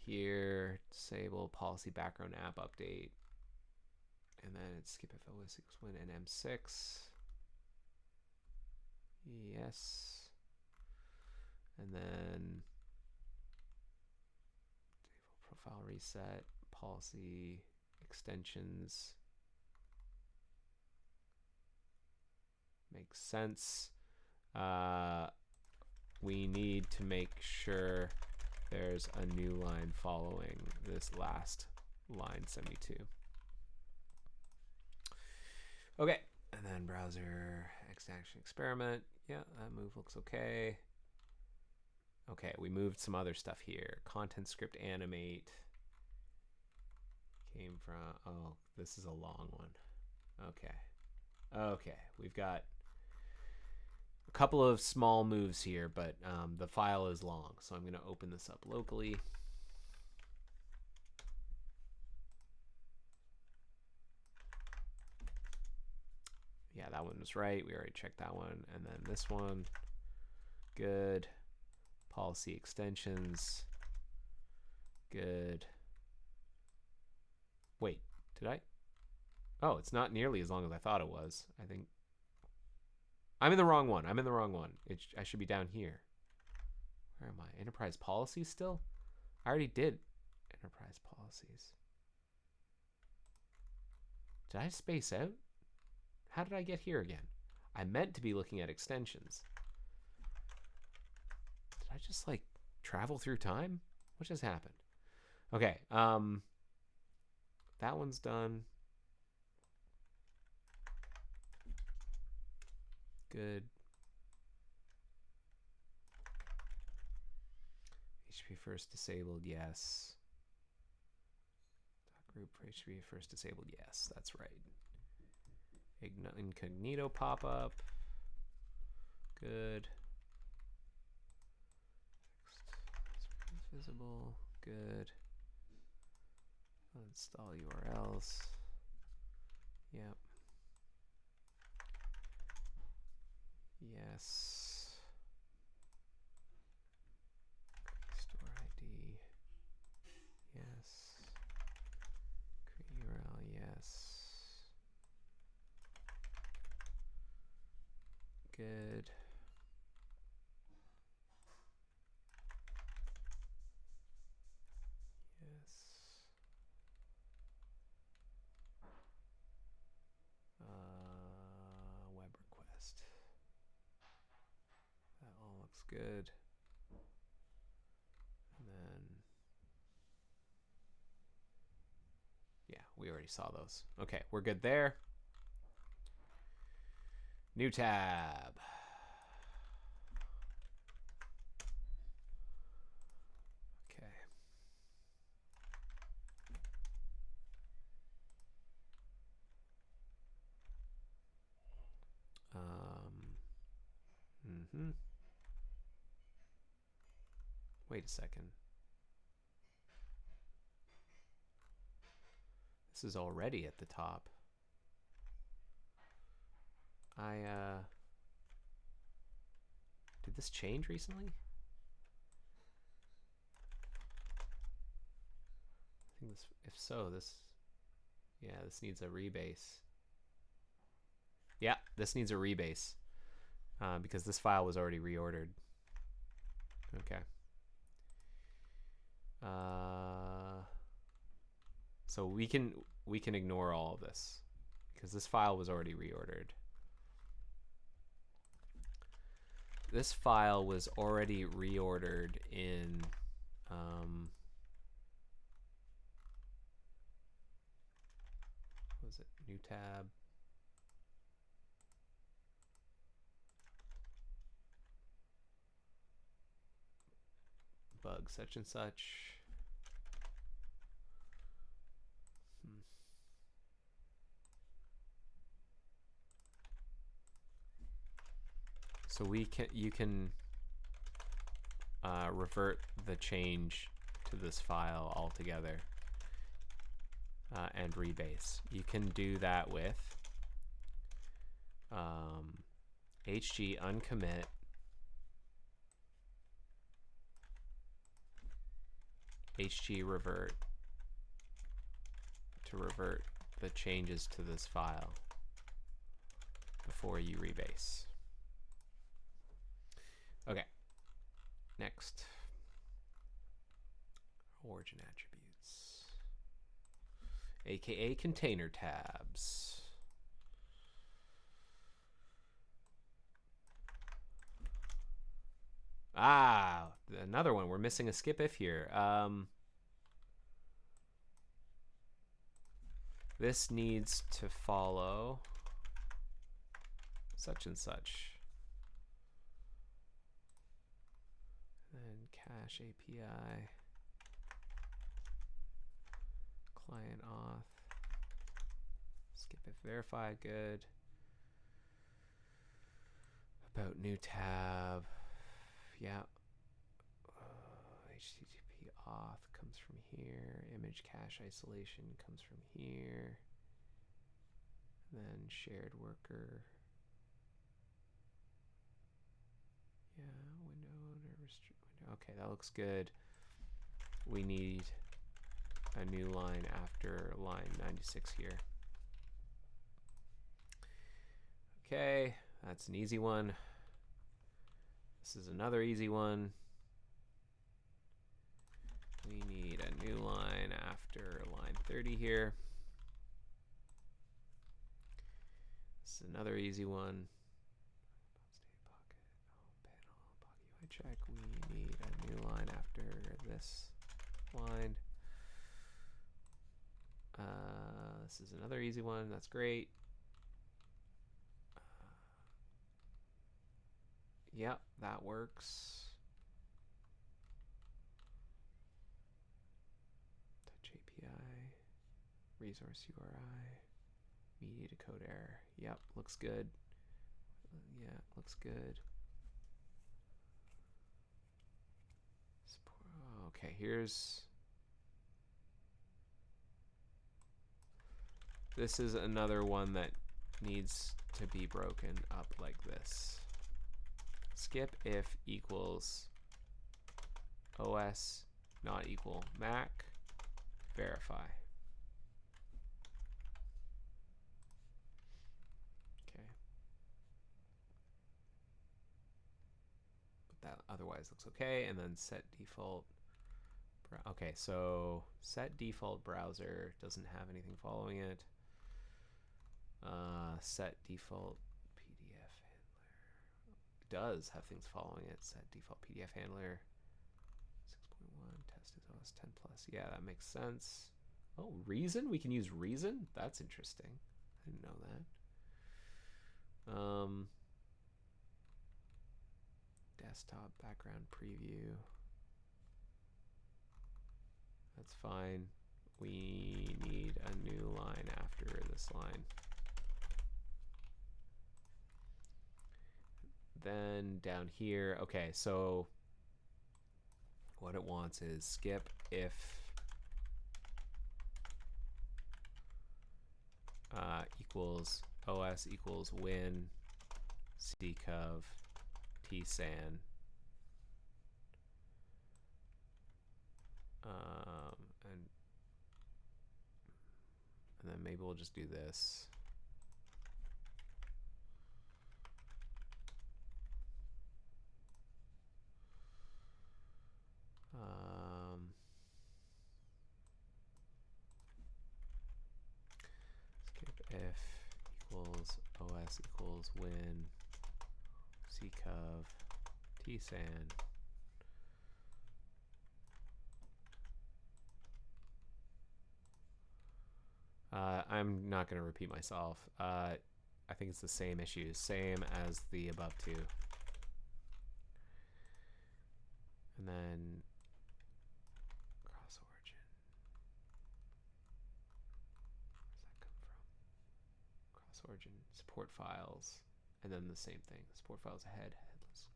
Here, disable policy background app update. And then it's skip FLS equals win and M6. Yes. And then profile reset, policy extensions. Makes sense. We need to make sure there's a new line following this last line 72. Okay, and then browser action experiment. Yeah, that move looks okay. Okay, we moved some other stuff here. Content script animate came from, oh, this is a long one. Okay. Okay, we've got a couple of small moves here, but the file is long, so I'm going to open this up locally. Yeah, that one was right. We already checked that one. And then this one, good. Policy extensions, good. Wait, did I? Oh, it's not nearly as long as I thought it was. I think I'm in the wrong one. I'm in the wrong one. I should be down here. Where am I? Enterprise policies still? I already did enterprise policies. Did I space out? How did I get here again? I meant to be looking at extensions. Did I just like travel through time? What just happened? Okay, that one's done. Good. HTTP first disabled, yes. Group for HTTP first disabled, yes, that's right. Incognito pop-up. Good. Text visible. Good. Install URLs. Yep. Yes. good. And then, yeah, we already saw those. Okay, we're good there. New tab. Okay. Wait a second. This is already at the top. Did this change recently? I think this, if so, this needs a rebase. Yeah, this needs a rebase because this file was already reordered. Okay. So we can ignore all of this because this file was already reordered. This file was already reordered in what was it? New tab. Bug such and such. So you can revert the change to this file altogether and rebase. You can do that with hg uncommit hg revert to revert the changes to this file before you rebase. Okay, next, origin attributes, aka container tabs. Ah, another one. We're missing a skip if here. This needs to follow such and such. Then cache API, client auth, skip if verified, good. About new tab, yeah. HTTP auth comes from here. Image cache isolation comes from here. Then shared worker. Yeah, window owner restrict window. Okay, that looks good. We need a new line after line 96 here. Okay, that's an easy one. This is another easy one. We need a new line after line 30 here. This is another easy one. Check. We need a new line after this line. This is another easy one. That's great. Yep, that works. Touch API, resource URI, media decode error. Yep, looks good. Yeah, looks good. Okay, this is another one that needs to be broken up like this. Skip if equals OS not equal Mac, verify. Okay. But that otherwise looks okay, and then set default. Okay, so set default browser doesn't have anything following it. Set default PDF handler. does have things following it. Set default PDF handler. 6.1 test is OS 10 plus. Yeah, that makes sense. Oh, Reason? We can use Reason? That's interesting. I didn't know that. Desktop background preview. That's fine. We need a new line after this line. Then down here, okay, so what it wants is skip if equals OS equals win ccov tsan and then maybe we'll just do this. Skip if equals OS equals win ccov tsan. I'm not going to repeat myself. I think it's the same issues, same as the above two. And then cross origin. Where's that come from? Cross origin, support files, and then the same thing. Support files ahead, headless.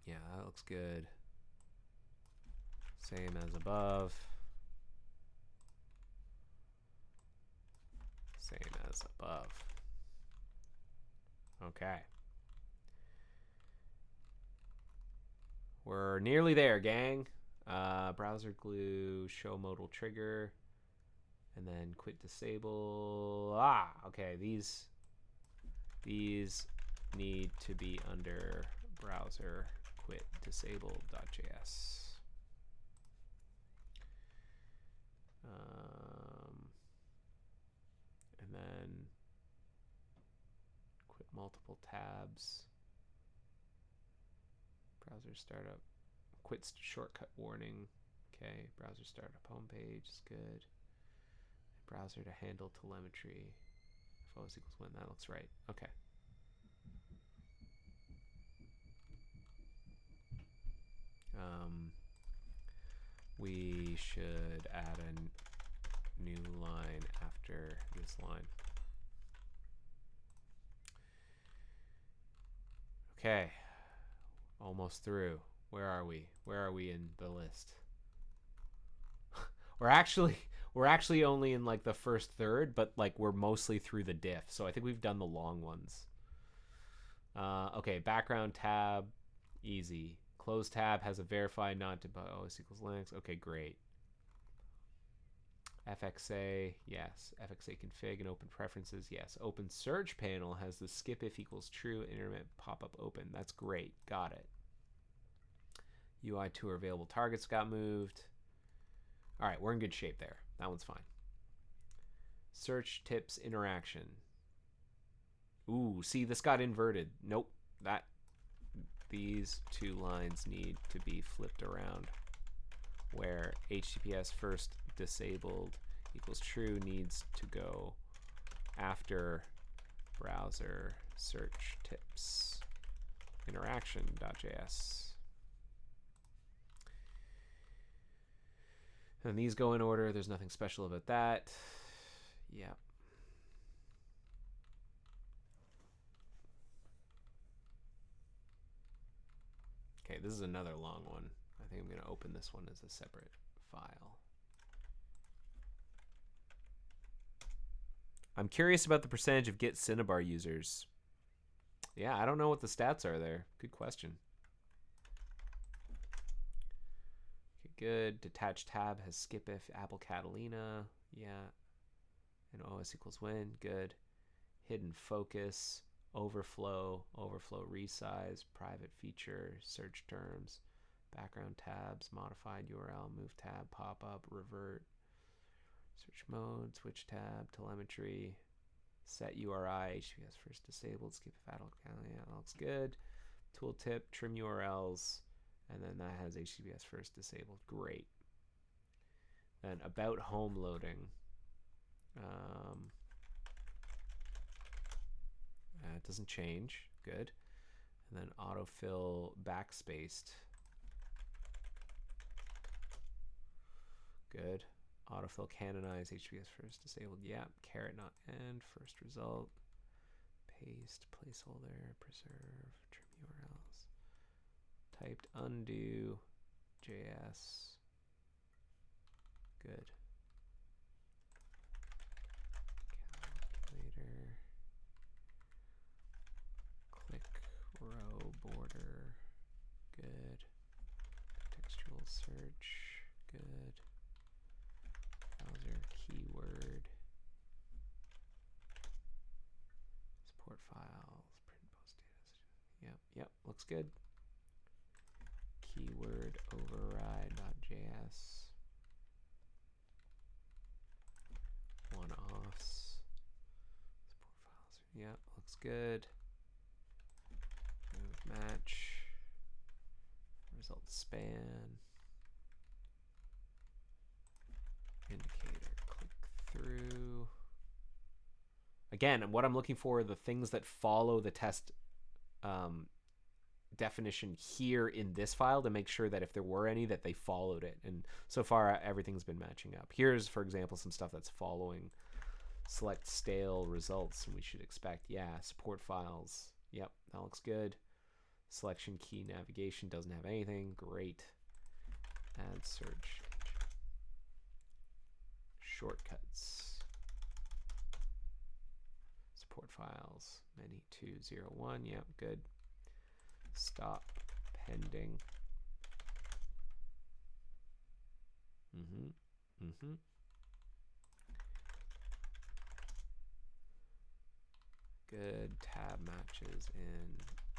Yeah, that looks good. Same as above. Same as above. Okay. We're nearly there, gang. Browser glue, show modal trigger, and then quit disable. Okay. These need to be under browser quit disable.js. And then quit multiple tabs. Browser startup. Quit shortcut warning. Okay. Browser startup homepage is good. Browser to handle telemetry. If OS equals 1, that looks right. Okay. We should add a new line after this line. Okay. Almost through. Where are we? Where are we in the list? we're actually only in like the first third, but like we're mostly through the diff. So I think we've done the long ones. Okay, background tab, easy. Close tab has a verify not to OS equals Linux. Okay, great. FXA, yes. FXA config and open preferences, yes. Open search panel has the skip if equals true intermittent pop-up open. That's great. Got it. UI tour available targets got moved. All right, we're in good shape there. That one's fine. Search tips interaction. Ooh, see, this got inverted. Nope. These two lines need to be flipped around, where HTTPS first disabled equals true needs to go after browser search tips interaction.js. And these go in order. There's nothing special about that. Yeah. Okay, this is another long one. I think I'm going to open this one as a separate file. I'm curious about the percentage of Git Cinnabar users. Yeah, I don't know what the stats are there. Good question. Okay, good. Detached tab has skip if Apple Catalina. Yeah. And OS equals win. Good. Hidden focus. Overflow resize, private feature, search terms, background tabs, modified URL, move tab, pop up, revert, search mode, switch tab, telemetry. Set URI, HTTPS first disabled, skip if adult, yeah, that looks good. Tooltip, trim URLs, and then that has HTTPS first disabled. Great. Then about home loading. It doesn't change. Good. And then autofill backspaced. Good. Autofill canonize HTTPS first disabled. Yep. Caret not end. First result. Paste placeholder. Preserve. Trim URLs. Typed undo. JS. Good. Calculator. Click row border. Good. Textual search. Good. Browser keyword. Support files. Print post data. Yep. Looks good. Keyword override.js. One-offs. Support files. Yep, looks good. Move match. Result span. Indicator. Click through. Again, what I'm looking for are the things that follow the test definition here in this file to make sure that if there were any that they followed it, and so far everything's been matching up. Here's, for example, some stuff that's following. Select stale results, and we should expect, yeah, support files. Yep, that looks good. Selection key navigation doesn't have anything. Great. Add search. Shortcuts. Support files. Many 201. Yep, good. Stop pending. Good. Tab matches in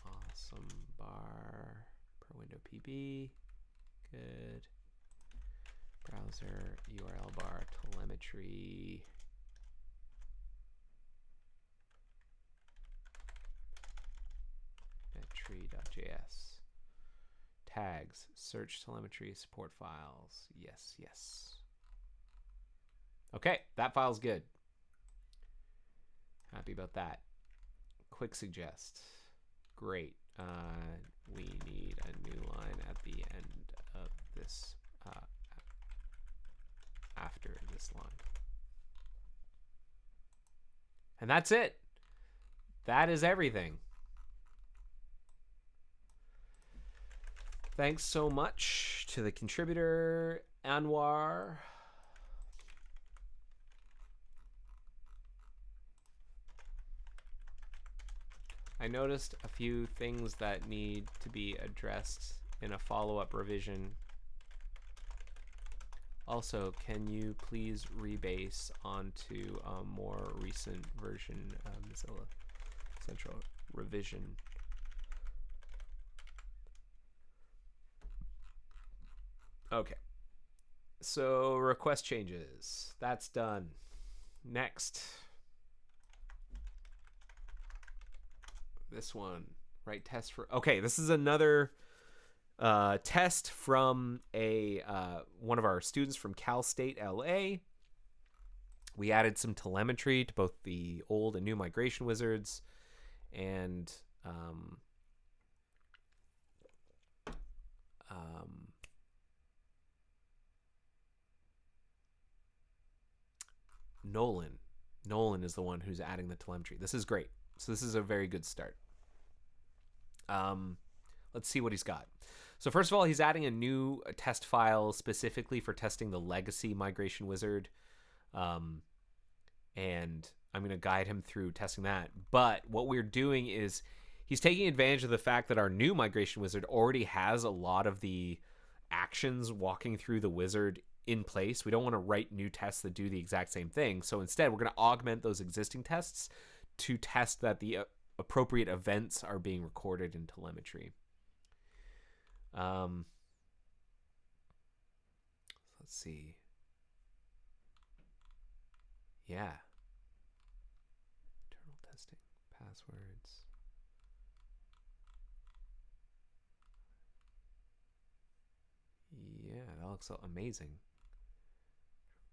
awesome bar per window PB. Good. Browser URL bar telemetry. Tree.js. Tags, search telemetry, support files. Yes. Okay, that file's good. Happy about that. Quick suggest. Great. We need a new line at the end of this, after this line. And that's it. That is everything. Thanks so much to the contributor, Anwar. I noticed a few things that need to be addressed in a follow-up revision. Also, can you please rebase onto a more recent version of Mozilla Central revision? Okay, so request changes. That's done. Next. This one, right? Test for. Okay, this is another test from one of our students from Cal State LA. We added some telemetry to both the old and new migration wizards, and Nolan is the one who's adding the telemetry. This is great. So this is a very good start. Let's see what he's got. So first of all, he's adding a new test file specifically for testing the legacy migration wizard. And I'm going to guide him through testing that. But what we're doing is he's taking advantage of the fact that our new migration wizard already has a lot of the actions walking through the wizard in place. We don't want to write new tests that do the exact same thing. So instead, we're going to augment those existing tests to test that the appropriate events are being recorded in telemetry. Let's see. Yeah. testing passwords. Yeah, that looks so amazing.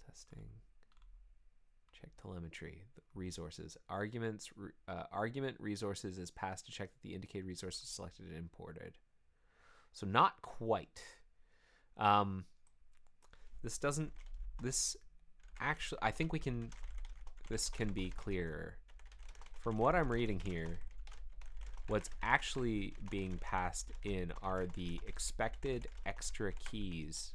Testing. Check telemetry. Resources. Argument resources is passed to check that the indicated resource is selected and imported. So not quite. This actually, I think this can be clearer. From what I'm reading here, what's actually being passed in are the expected extra keys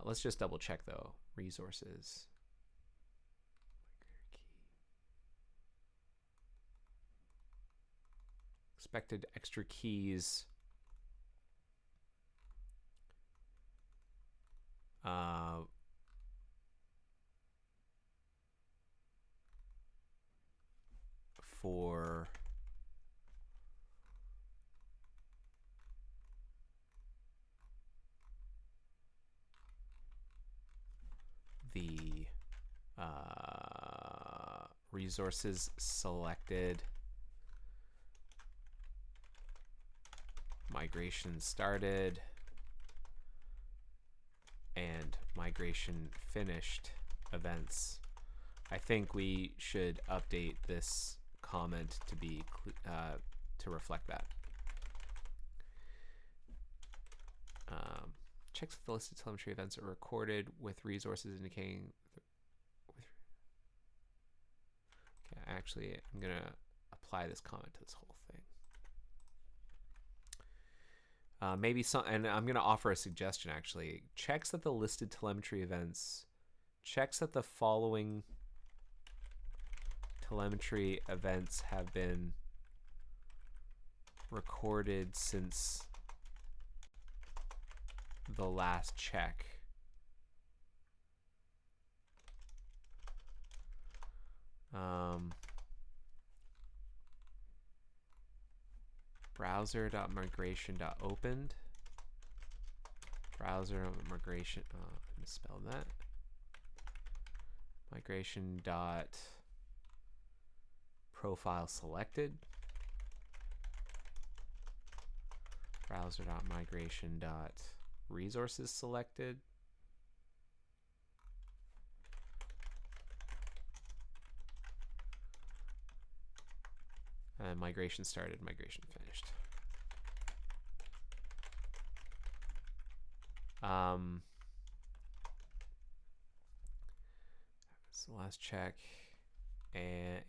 let's just double check though. Resources. Expected extra keys. For the resources selected, migration started, and migration finished events. I think we should update this comment to be to reflect that. Checks if the listed telemetry events are recorded with resources indicating. Okay, actually, I'm gonna apply this comment to this whole thing. Maybe some, and I'm gonna offer a suggestion. Actually, checks that the listed telemetry events, checks that the following telemetry events have been recorded since the last check. Browser.migration.opened. Browser.migration. I misspelled that. Migration dot profile selected. Browser.migration dot resources selected. And migration started, migration finished. So last check, and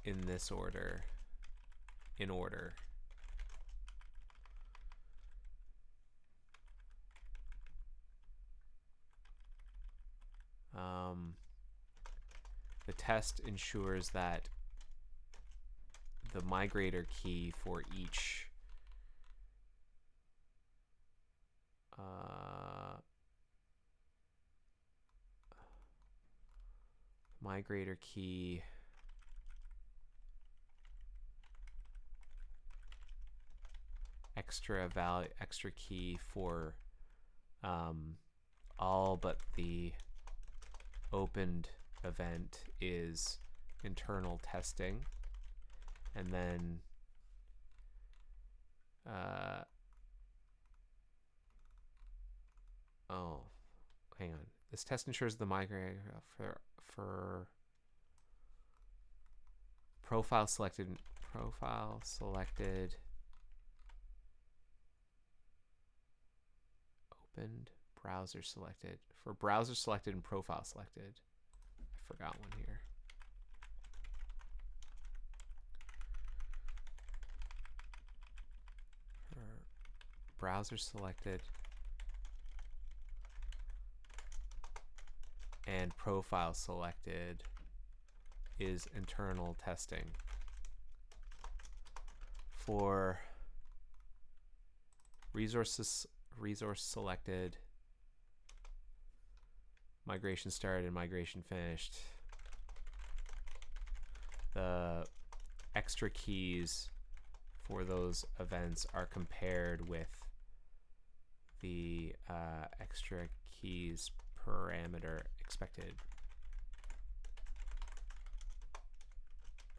in this order, in order. The test ensures that the migrator key for each migrator key extra key for all but the opened event is internal testing, and then oh, hang on. This test ensures the migrator for profile selected, opened, browser selected, for browser selected and profile selected. I forgot one here. For browser selected and profile selected is internal testing. For resource selected, migration started and migration finished, the extra keys for those events are compared with the extra keys parameter expected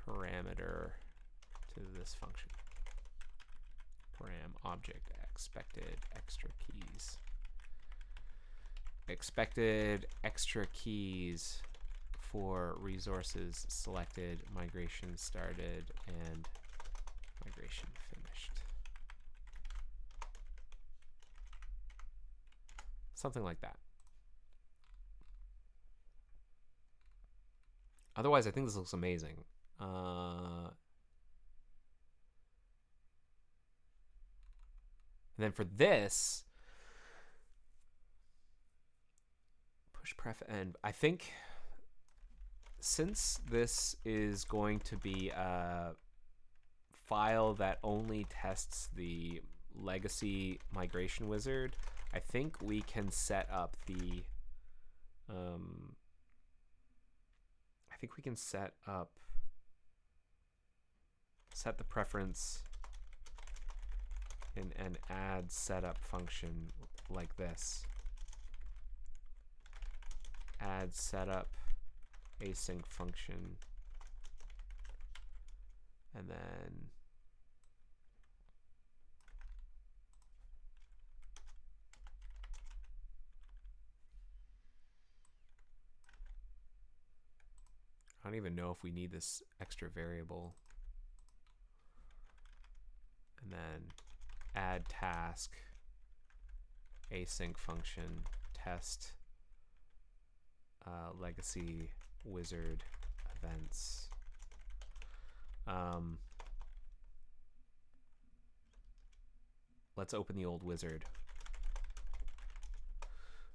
parameter to this function. Param object expected extra keys. Expected extra keys for resources selected, migration started, and migration finished. Something like that. Otherwise, I think this looks amazing. And then for this, push pref end. I think since this is going to be a file that only tests the legacy migration wizard, I think we can set up the set the preference in an add setup function like this. Add setup async function, and then I don't even know if we need this extra variable. And then add task async function test legacy wizard events. Let's open the old wizard.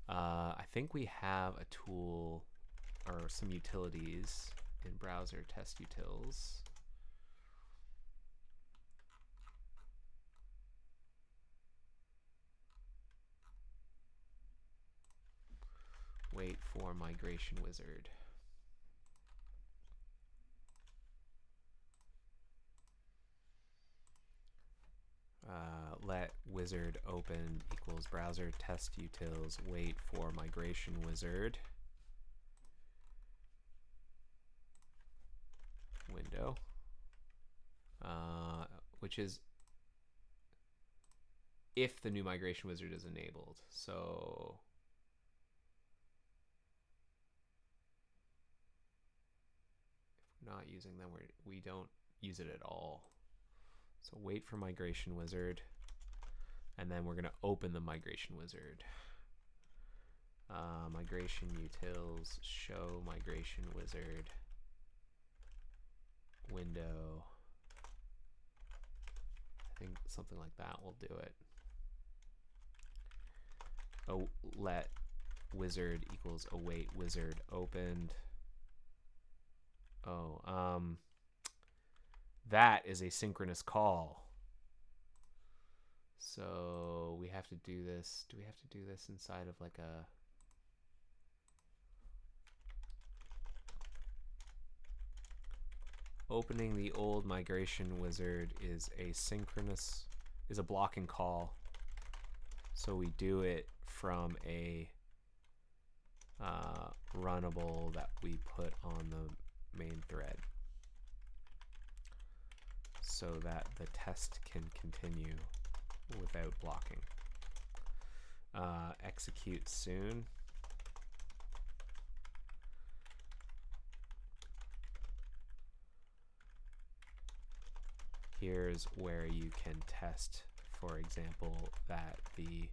I think we have a tool or some utilities in browser test utils. Wait for migration wizard. Let wizard open equals browser test utils. Wait for migration wizard. Window. Which is if the new migration wizard is enabled. So if we're not using them, we don't use it at all. So wait for migration wizard, and then we're going to open the migration wizard. Migration utils, show migration wizard, window. I think something like that will do it. Oh, let wizard equals await wizard opened. Oh, that is a synchronous call. So we have to do this. Do we have to do this inside of like a... Opening the old migration wizard is a synchronous, is a blocking call. So we do it from a runnable that we put on the main thread so that the test can continue without blocking. Execute soon. Here's where you can test, for example, that the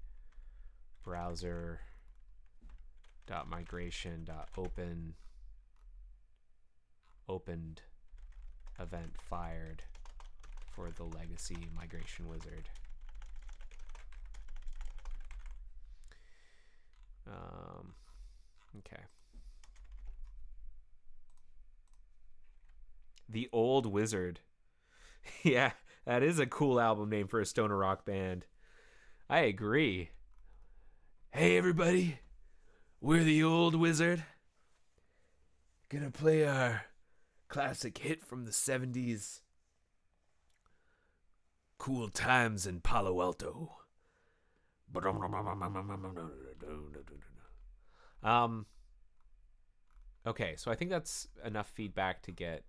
browser.migration.open opened event fired for the legacy migration wizard. Okay. The Old Wizard. Yeah, that is a cool album name for a stoner rock band. I agree. Hey everybody, we're the Old Wizard. Gonna play our classic hit from the 70s. Cool Times in Palo Alto. Okay, so I think that's enough feedback to get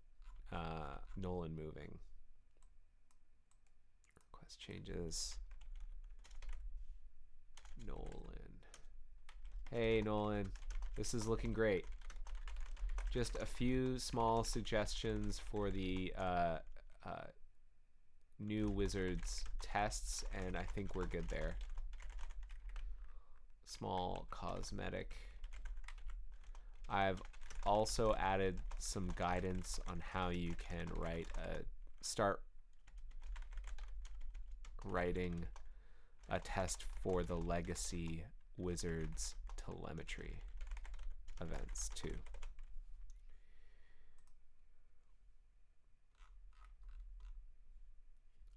Nolan moving. Request changes. Nolan. Hey, Nolan. This is looking great. Just a few small suggestions for the new Wizards tests, and I think we're good there. Small cosmetic. I've also added some guidance on how you can start writing a test for the legacy Wizards telemetry events too.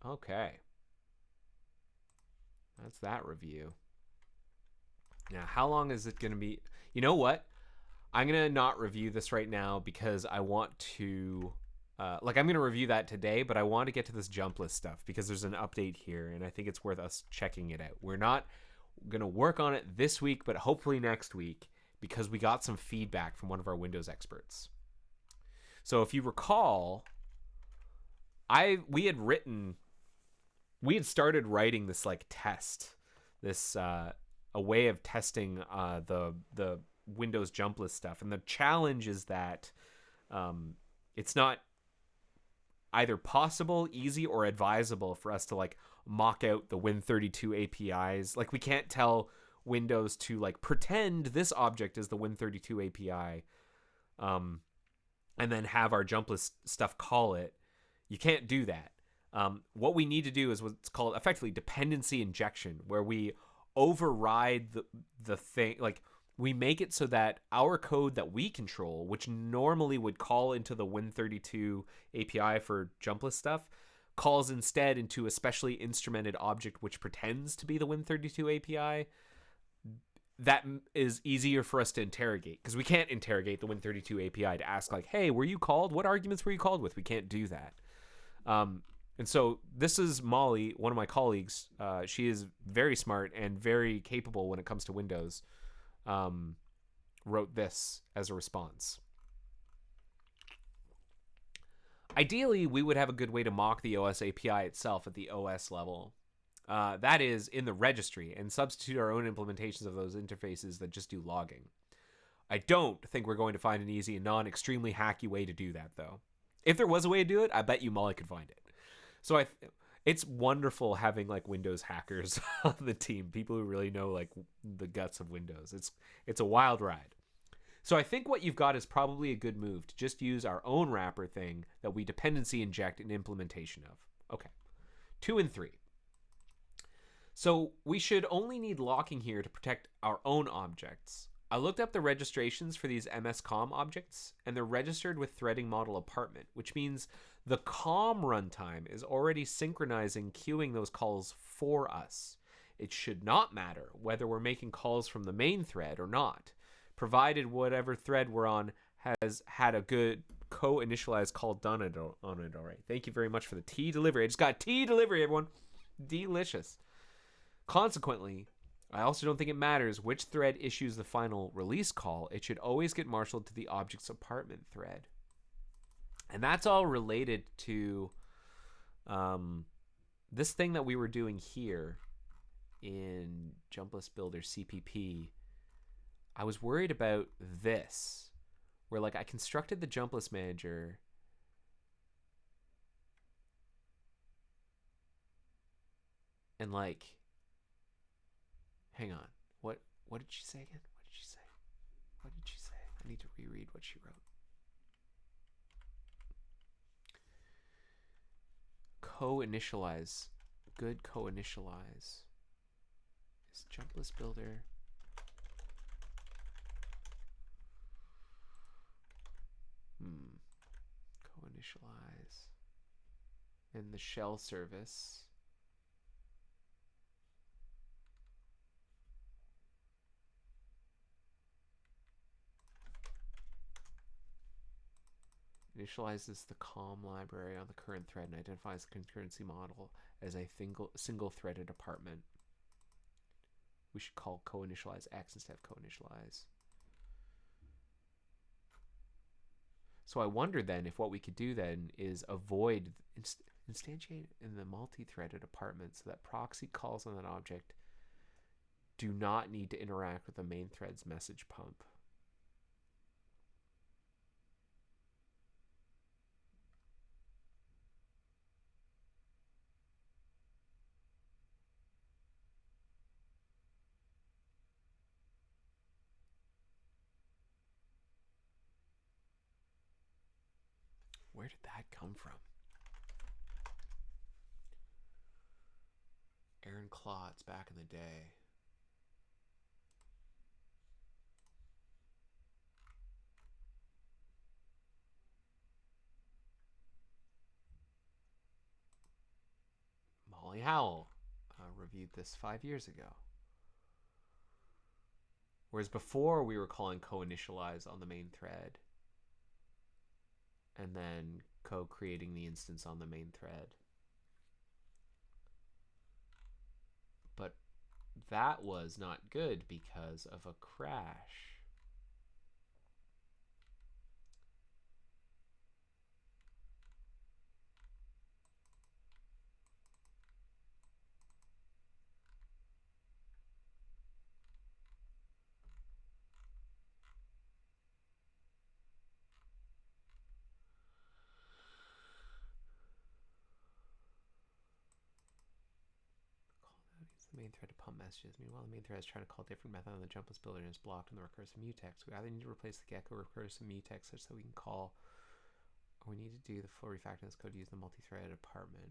Okay. That's that review. Now, how long is it going to be? You know what? I'm going to not review this right now because I want to... I'm going to review that today, but I want to get to this jump list stuff because there's an update here, and I think it's worth us checking it out. We're not going to work on it this week, but hopefully next week because we got some feedback from one of our Windows experts. So if you recall, we had started writing this like test, this a way of testing the Windows jump list stuff, and the challenge is that it's not either possible, easy, or advisable for us to like mock out the Win32 APIs. Like we can't tell Windows to like pretend this object is the Win32 API, and then have our jump list stuff call it. You can't do that. What we need to do is what's called effectively dependency injection, where we override the thing, like we make it so that our code that we control, which normally would call into the Win32 API for jump list stuff, calls instead into a specially instrumented object which pretends to be the Win32 API. That is easier for us to interrogate because we can't interrogate the Win32 API to ask like, hey, were you called? What arguments were you called with? We can't do that. And so this is Molly, one of my colleagues. She is very smart and very capable when it comes to Windows. Wrote this as a response. Ideally, we would have a good way to mock the OS API itself at the OS level. That is in the registry, and substitute our own implementations of those interfaces that just do logging. I don't think we're going to find an easy and non-extremely hacky way to do that, though. If there was a way to do it, I bet you Molly could find it. So it's wonderful having like Windows hackers on the team, people who really know like the guts of Windows. It's a wild ride. So I think what you've got is probably a good move to just use our own wrapper thing that we dependency inject an implementation of. Okay, 2 and 3. So we should only need locking here to protect our own objects. I looked up the registrations for these MS-COM objects, and they're registered with threading model apartment, which means the COM runtime is already synchronizing queuing those calls for us. It should not matter whether we're making calls from the main thread or not, provided whatever thread we're on has had a good co-initialized call done on it already. Thank you very much for the tea delivery. I just got tea delivery, everyone. Delicious. Consequently, I also don't think it matters which thread issues the final release call. It should always get marshaled to the object's apartment thread. And that's all related to this thing that we were doing here in Jump List Builder CPP. I was worried about this, where like I constructed the jump list manager and like, hang on, what did she say again? What did she say? I need to reread what she wrote. Co-initialize. Good co-initialize. Is jump list builder. Co-initialize. And the shell service. Initializes the COM library on the current thread and identifies the concurrency model as a single threaded apartment. We should call co-initialize X instead of co-initialize. So I wonder then if what we could do then is avoid instantiate in the multi-threaded apartment so that proxy calls on that object do not need to interact with the main thread's message pump. Where did that come from? Aaron Klotz back in the day. Molly Howell reviewed this 5 years ago. Whereas before we were calling co-initialize on the main thread and then co-creating the instance on the main thread. But that was not good because of a crash. The main thread to pump messages. Meanwhile, the main thread is trying to call a different method on the jumpless builder and is blocked in the recursive mutex. We either need to replace the gecko recursive mutex such that we can call, or we need to do the full refactor in this code to use the multi-threaded apartment.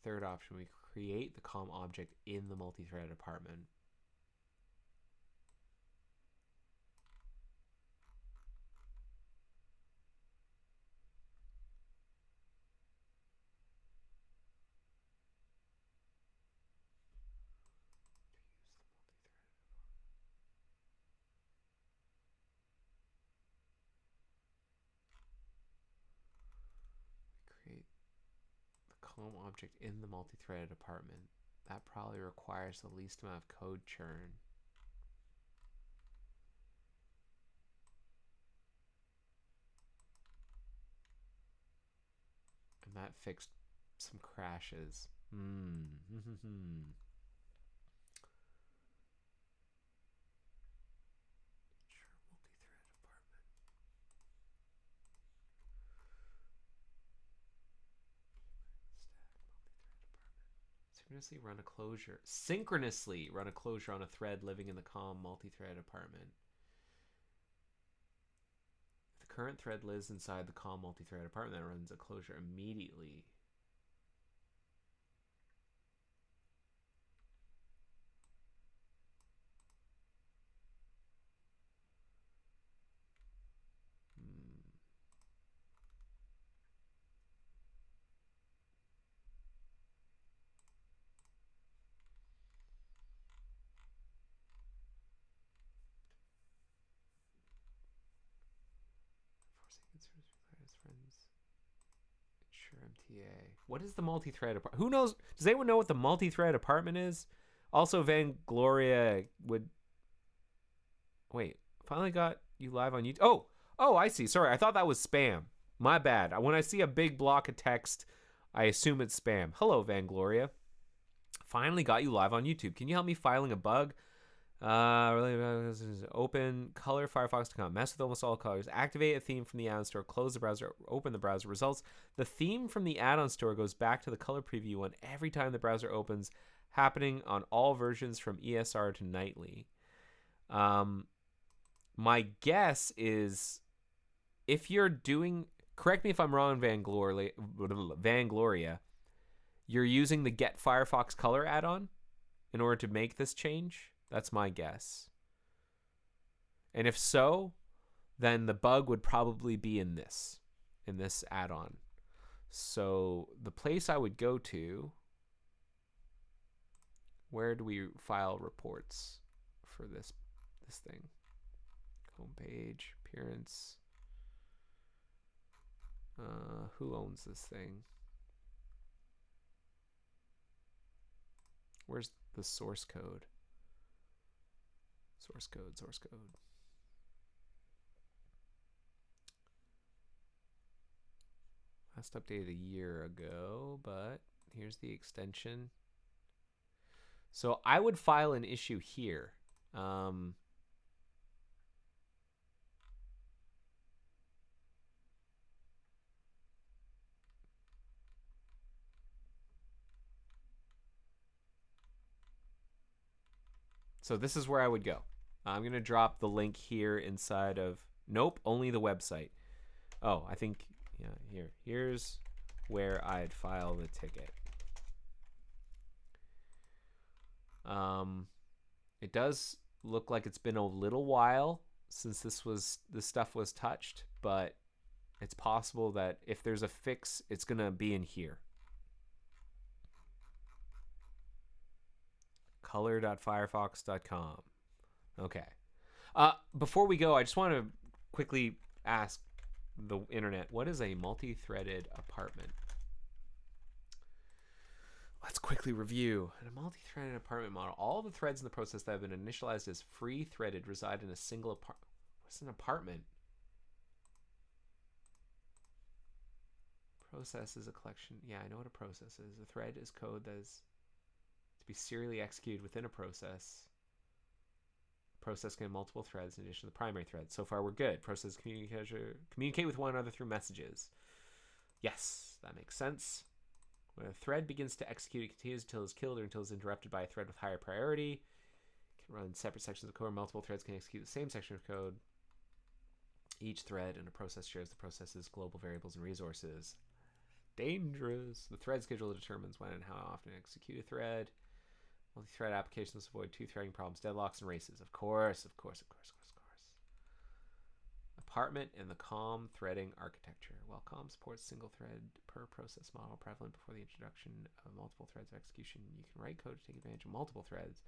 Third option, we create the COM object in the multi-threaded apartment. Create the COM object in the multi-threaded apartment. That probably requires the least amount of code churn. And that fixed some crashes. Synchronously run a closure on a thread living in the COM multi-thread apartment. If the current thread lives inside the COM multi-thread apartment, that runs a closure immediately. Sure, MTA. What is the multi-thread apartment? Who knows? Does anyone know what the multi-thread apartment is? Also, Van Gloria would... Wait, finally got you live on YouTube. Oh, I see. Sorry, I thought that was spam. My bad. When I see a big block of text, I assume it's spam. Hello, Van Gloria. Finally got you live on YouTube. Can you help me filing a bug? Open color Firefox to come mess with almost all colors. Activate a theme from the add-on store. Close the browser. Open the browser. Results: the theme from the add-on store goes back to the color preview one every time the browser opens, happening on all versions from ESR to nightly. My guess is if you're doing, correct me if I'm wrong, Van Gloria, you're using the Get Firefox Color add-on in order to make this change. That's my guess. And if so, then the bug would probably be in this add-on. So the place I would go to, where do we file reports for this thing? Homepage, appearance. Who owns this thing? Where's the source code? Source code. Last updated a year ago, but here's the extension. So I would file an issue here. So this is where I would go. I'm going to drop the link here inside of... Nope, only the website. Oh, I think... Yeah, here's where I'd file the ticket. It does look like it's been a little while since this stuff was touched, but it's possible that if there's a fix, it's going to be in here. color.firefox.com. Okay. Before we go, I just want to quickly ask the internet, what is a multi-threaded apartment? Let's quickly review. In a multi-threaded apartment model, all the threads in the process that have been initialized as free-threaded reside in a single apartment. What's an apartment? Process is a collection. Yeah, I know what a process is. A thread is code that is to be serially executed within a process. Process can have multiple threads in addition to the primary thread. So far, we're good. Process communicate with one another through messages. Yes, that makes sense. When a thread begins to execute, it continues until it's killed or until it's interrupted by a thread with higher priority. It can run separate sections of code. Multiple threads can execute the same section of code. Each thread in a process shares the process's global variables and resources. Dangerous. The thread schedule determines when and how often to execute a thread. Multi-thread applications avoid two-threading problems, deadlocks, and races. Of course. Apartment and the COM threading architecture. While COM supports single thread per process model prevalent before the introduction of multiple threads of execution, you can write code to take advantage of multiple threads.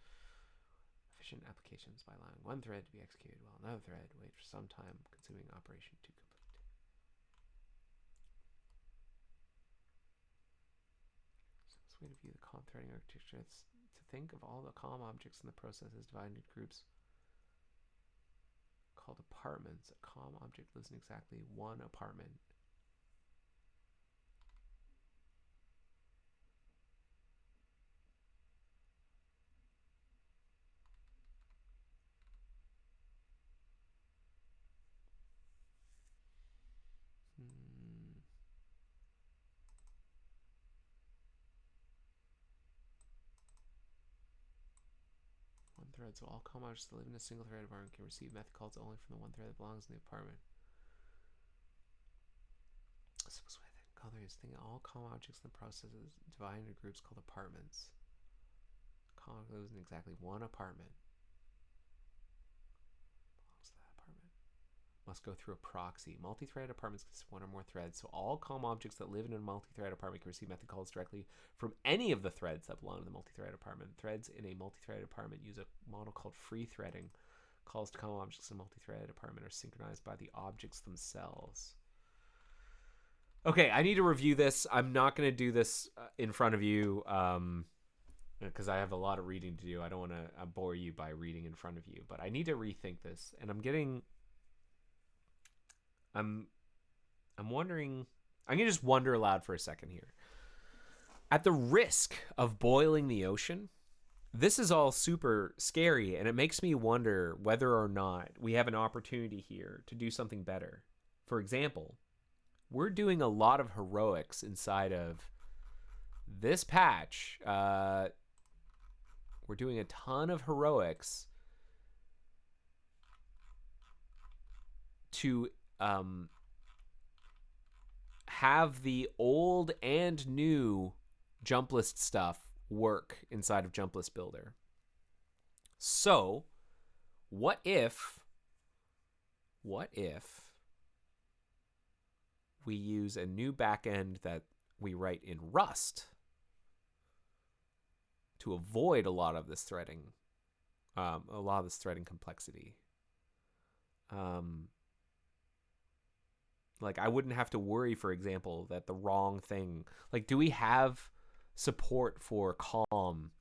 Efficient applications by allowing one thread to be executed while another thread waits for some time-consuming operation to complete. Simplest way to view the COM threading architecture is to think of all the COM objects in the process as divided into groups called apartments. A COM object lives in exactly one apartment. Thread, so all COM objects that live in a single thread apartment can receive method calls only from the one thread that belongs in the apartment. Simplest way to call is think all COM objects in the process is divided into groups called apartments. COM lives in exactly one apartment. Belongs to that apartment. Must go through a proxy. Multi-threaded apartments consist of one or more threads, so all COM objects that live in a multi-threaded apartment can receive method calls directly from any of the threads that belong to the multi-threaded apartment. Threads in a multi-threaded apartment use a model called free threading. Calls to COM objects in a multi-threaded apartment are synchronized by the objects themselves. Okay, I need to review this. I'm not going to do this in front of you because I have a lot of reading to do. I don't want to bore you by reading in front of you, but I need to rethink this, and I'm wondering. I'm gonna just wonder aloud for a second here. At the risk of boiling the ocean, this is all super scary, and it makes me wonder whether or not we have an opportunity here to do something better. For example, we're doing a lot of heroics inside of this patch. We're doing a ton of heroics to have the old and new jump list stuff work inside of Jump List Builder. So, what if we use a new backend that we write in Rust to avoid a lot of this threading complexity? Like, I wouldn't have to worry, for example, that the wrong thing... Like, do we have support for COM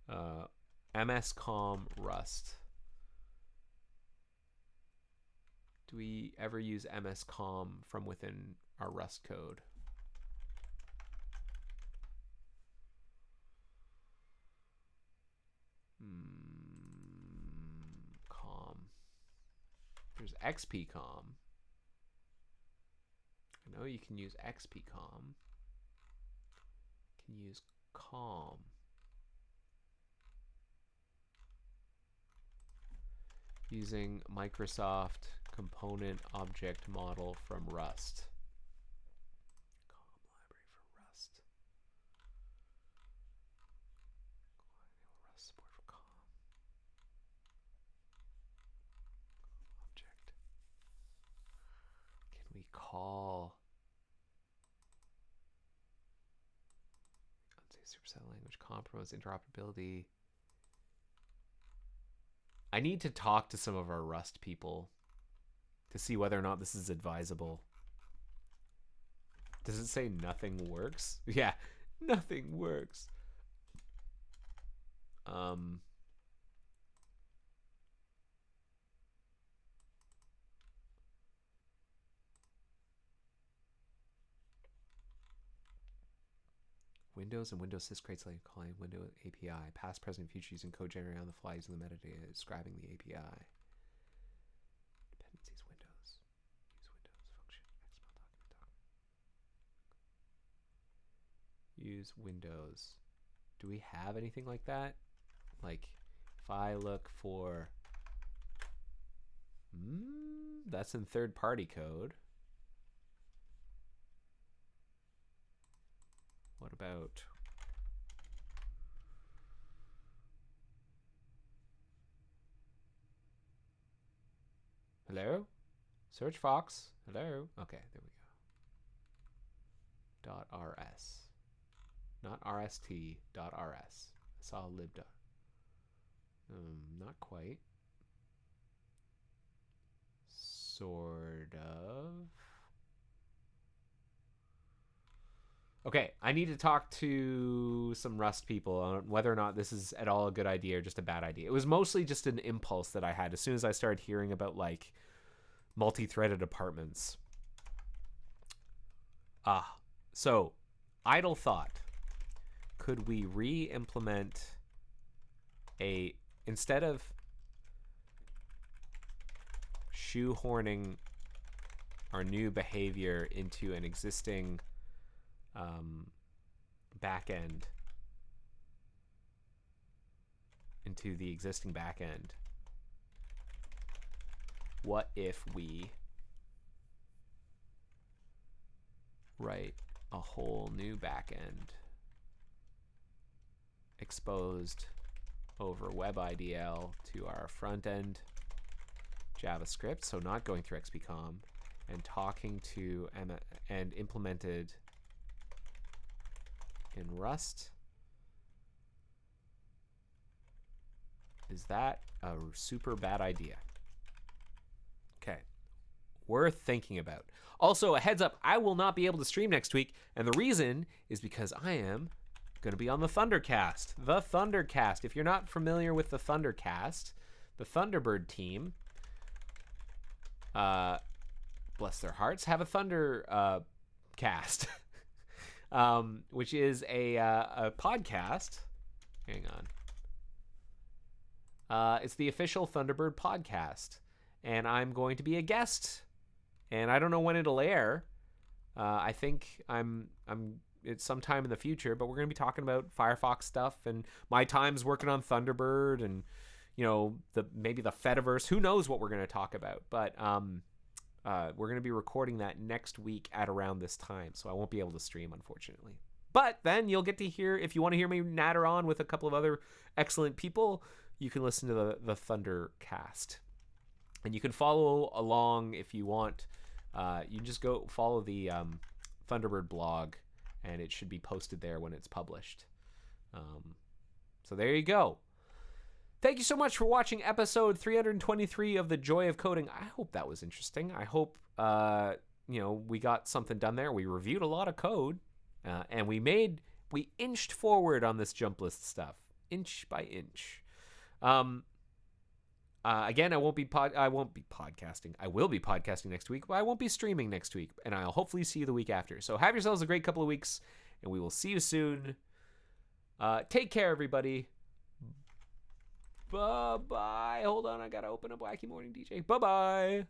MS-COM Rust. Do we ever use MS-COM from within our Rust code? COM. There's XP-COM. I know you can use XP-COM. You can use COM. Using Microsoft Component Object Model from Rust. COM library for Rust. Rust support for COM. Object. Can we call unsafe superset language? COM promotes interoperability. I need to talk to some of our Rust people to see whether or not this is advisable. Does it say nothing works? Yeah, nothing works. Windows and Windows sys creates like calling Windows API, past, present, future using code generated on the fly using the metadata describing the API. Dependencies Windows. Use Windows function. XML document. Use Windows. Do we have anything like that? Like if I look for that's in third-party code. What about hello? Search Fox. Hello? Okay, there we go. .rs. Not RST. .rs. I saw lib. Not quite. Sort of. Okay, I need to talk to some Rust people on whether or not this is at all a good idea or just a bad idea. It was mostly just an impulse that I had as soon as I started hearing about like multi-threaded apartments. So idle thought. Could we re-implement instead of shoehorning our new behavior into an existing backend, into the existing backend, what if we write a whole new backend exposed over WebIDL to our front end JavaScript, so not going through XPCOM, and talking to and implemented in Rust? Is that a super bad idea? Okay. Worth thinking about. Also, a heads up, I will not be able to stream next week, and the reason is because I am going to be on the Thundercast. The Thundercast. If you're not familiar with the Thundercast, the Thunderbird team, bless their hearts, have a Thunder cast. Which is a podcast. Hang on. It's the official Thunderbird podcast, and I'm going to be a guest. And I don't know when it'll air. I think it's sometime in the future, but we're going to be talking about Firefox stuff and my times working on Thunderbird, and maybe the Fediverse. Who knows what we're going to talk about? But we're going to be recording that next week at around this time, so I won't be able to stream, unfortunately. But then you'll get to hear, if you want to hear me natter on with a couple of other excellent people, you can listen to the Thundercast. And you can follow along if you want. You can just go follow the Thunderbird blog, and it should be posted there when it's published. So there you go. Thank you so much for watching episode 323 of The Joy of Coding. I hope that was interesting. I hope, we got something done there. We reviewed a lot of code, and we inched forward on this jump list stuff. inch by inch. Again, I won't be podcasting. I will be podcasting next week, but I won't be streaming next week, and I'll hopefully see you the week after. So have yourselves a great couple of weeks, and we will see you soon. Take care, everybody. Bye-bye. Hold on, I gotta open up Wacky Morning DJ. Bye-bye.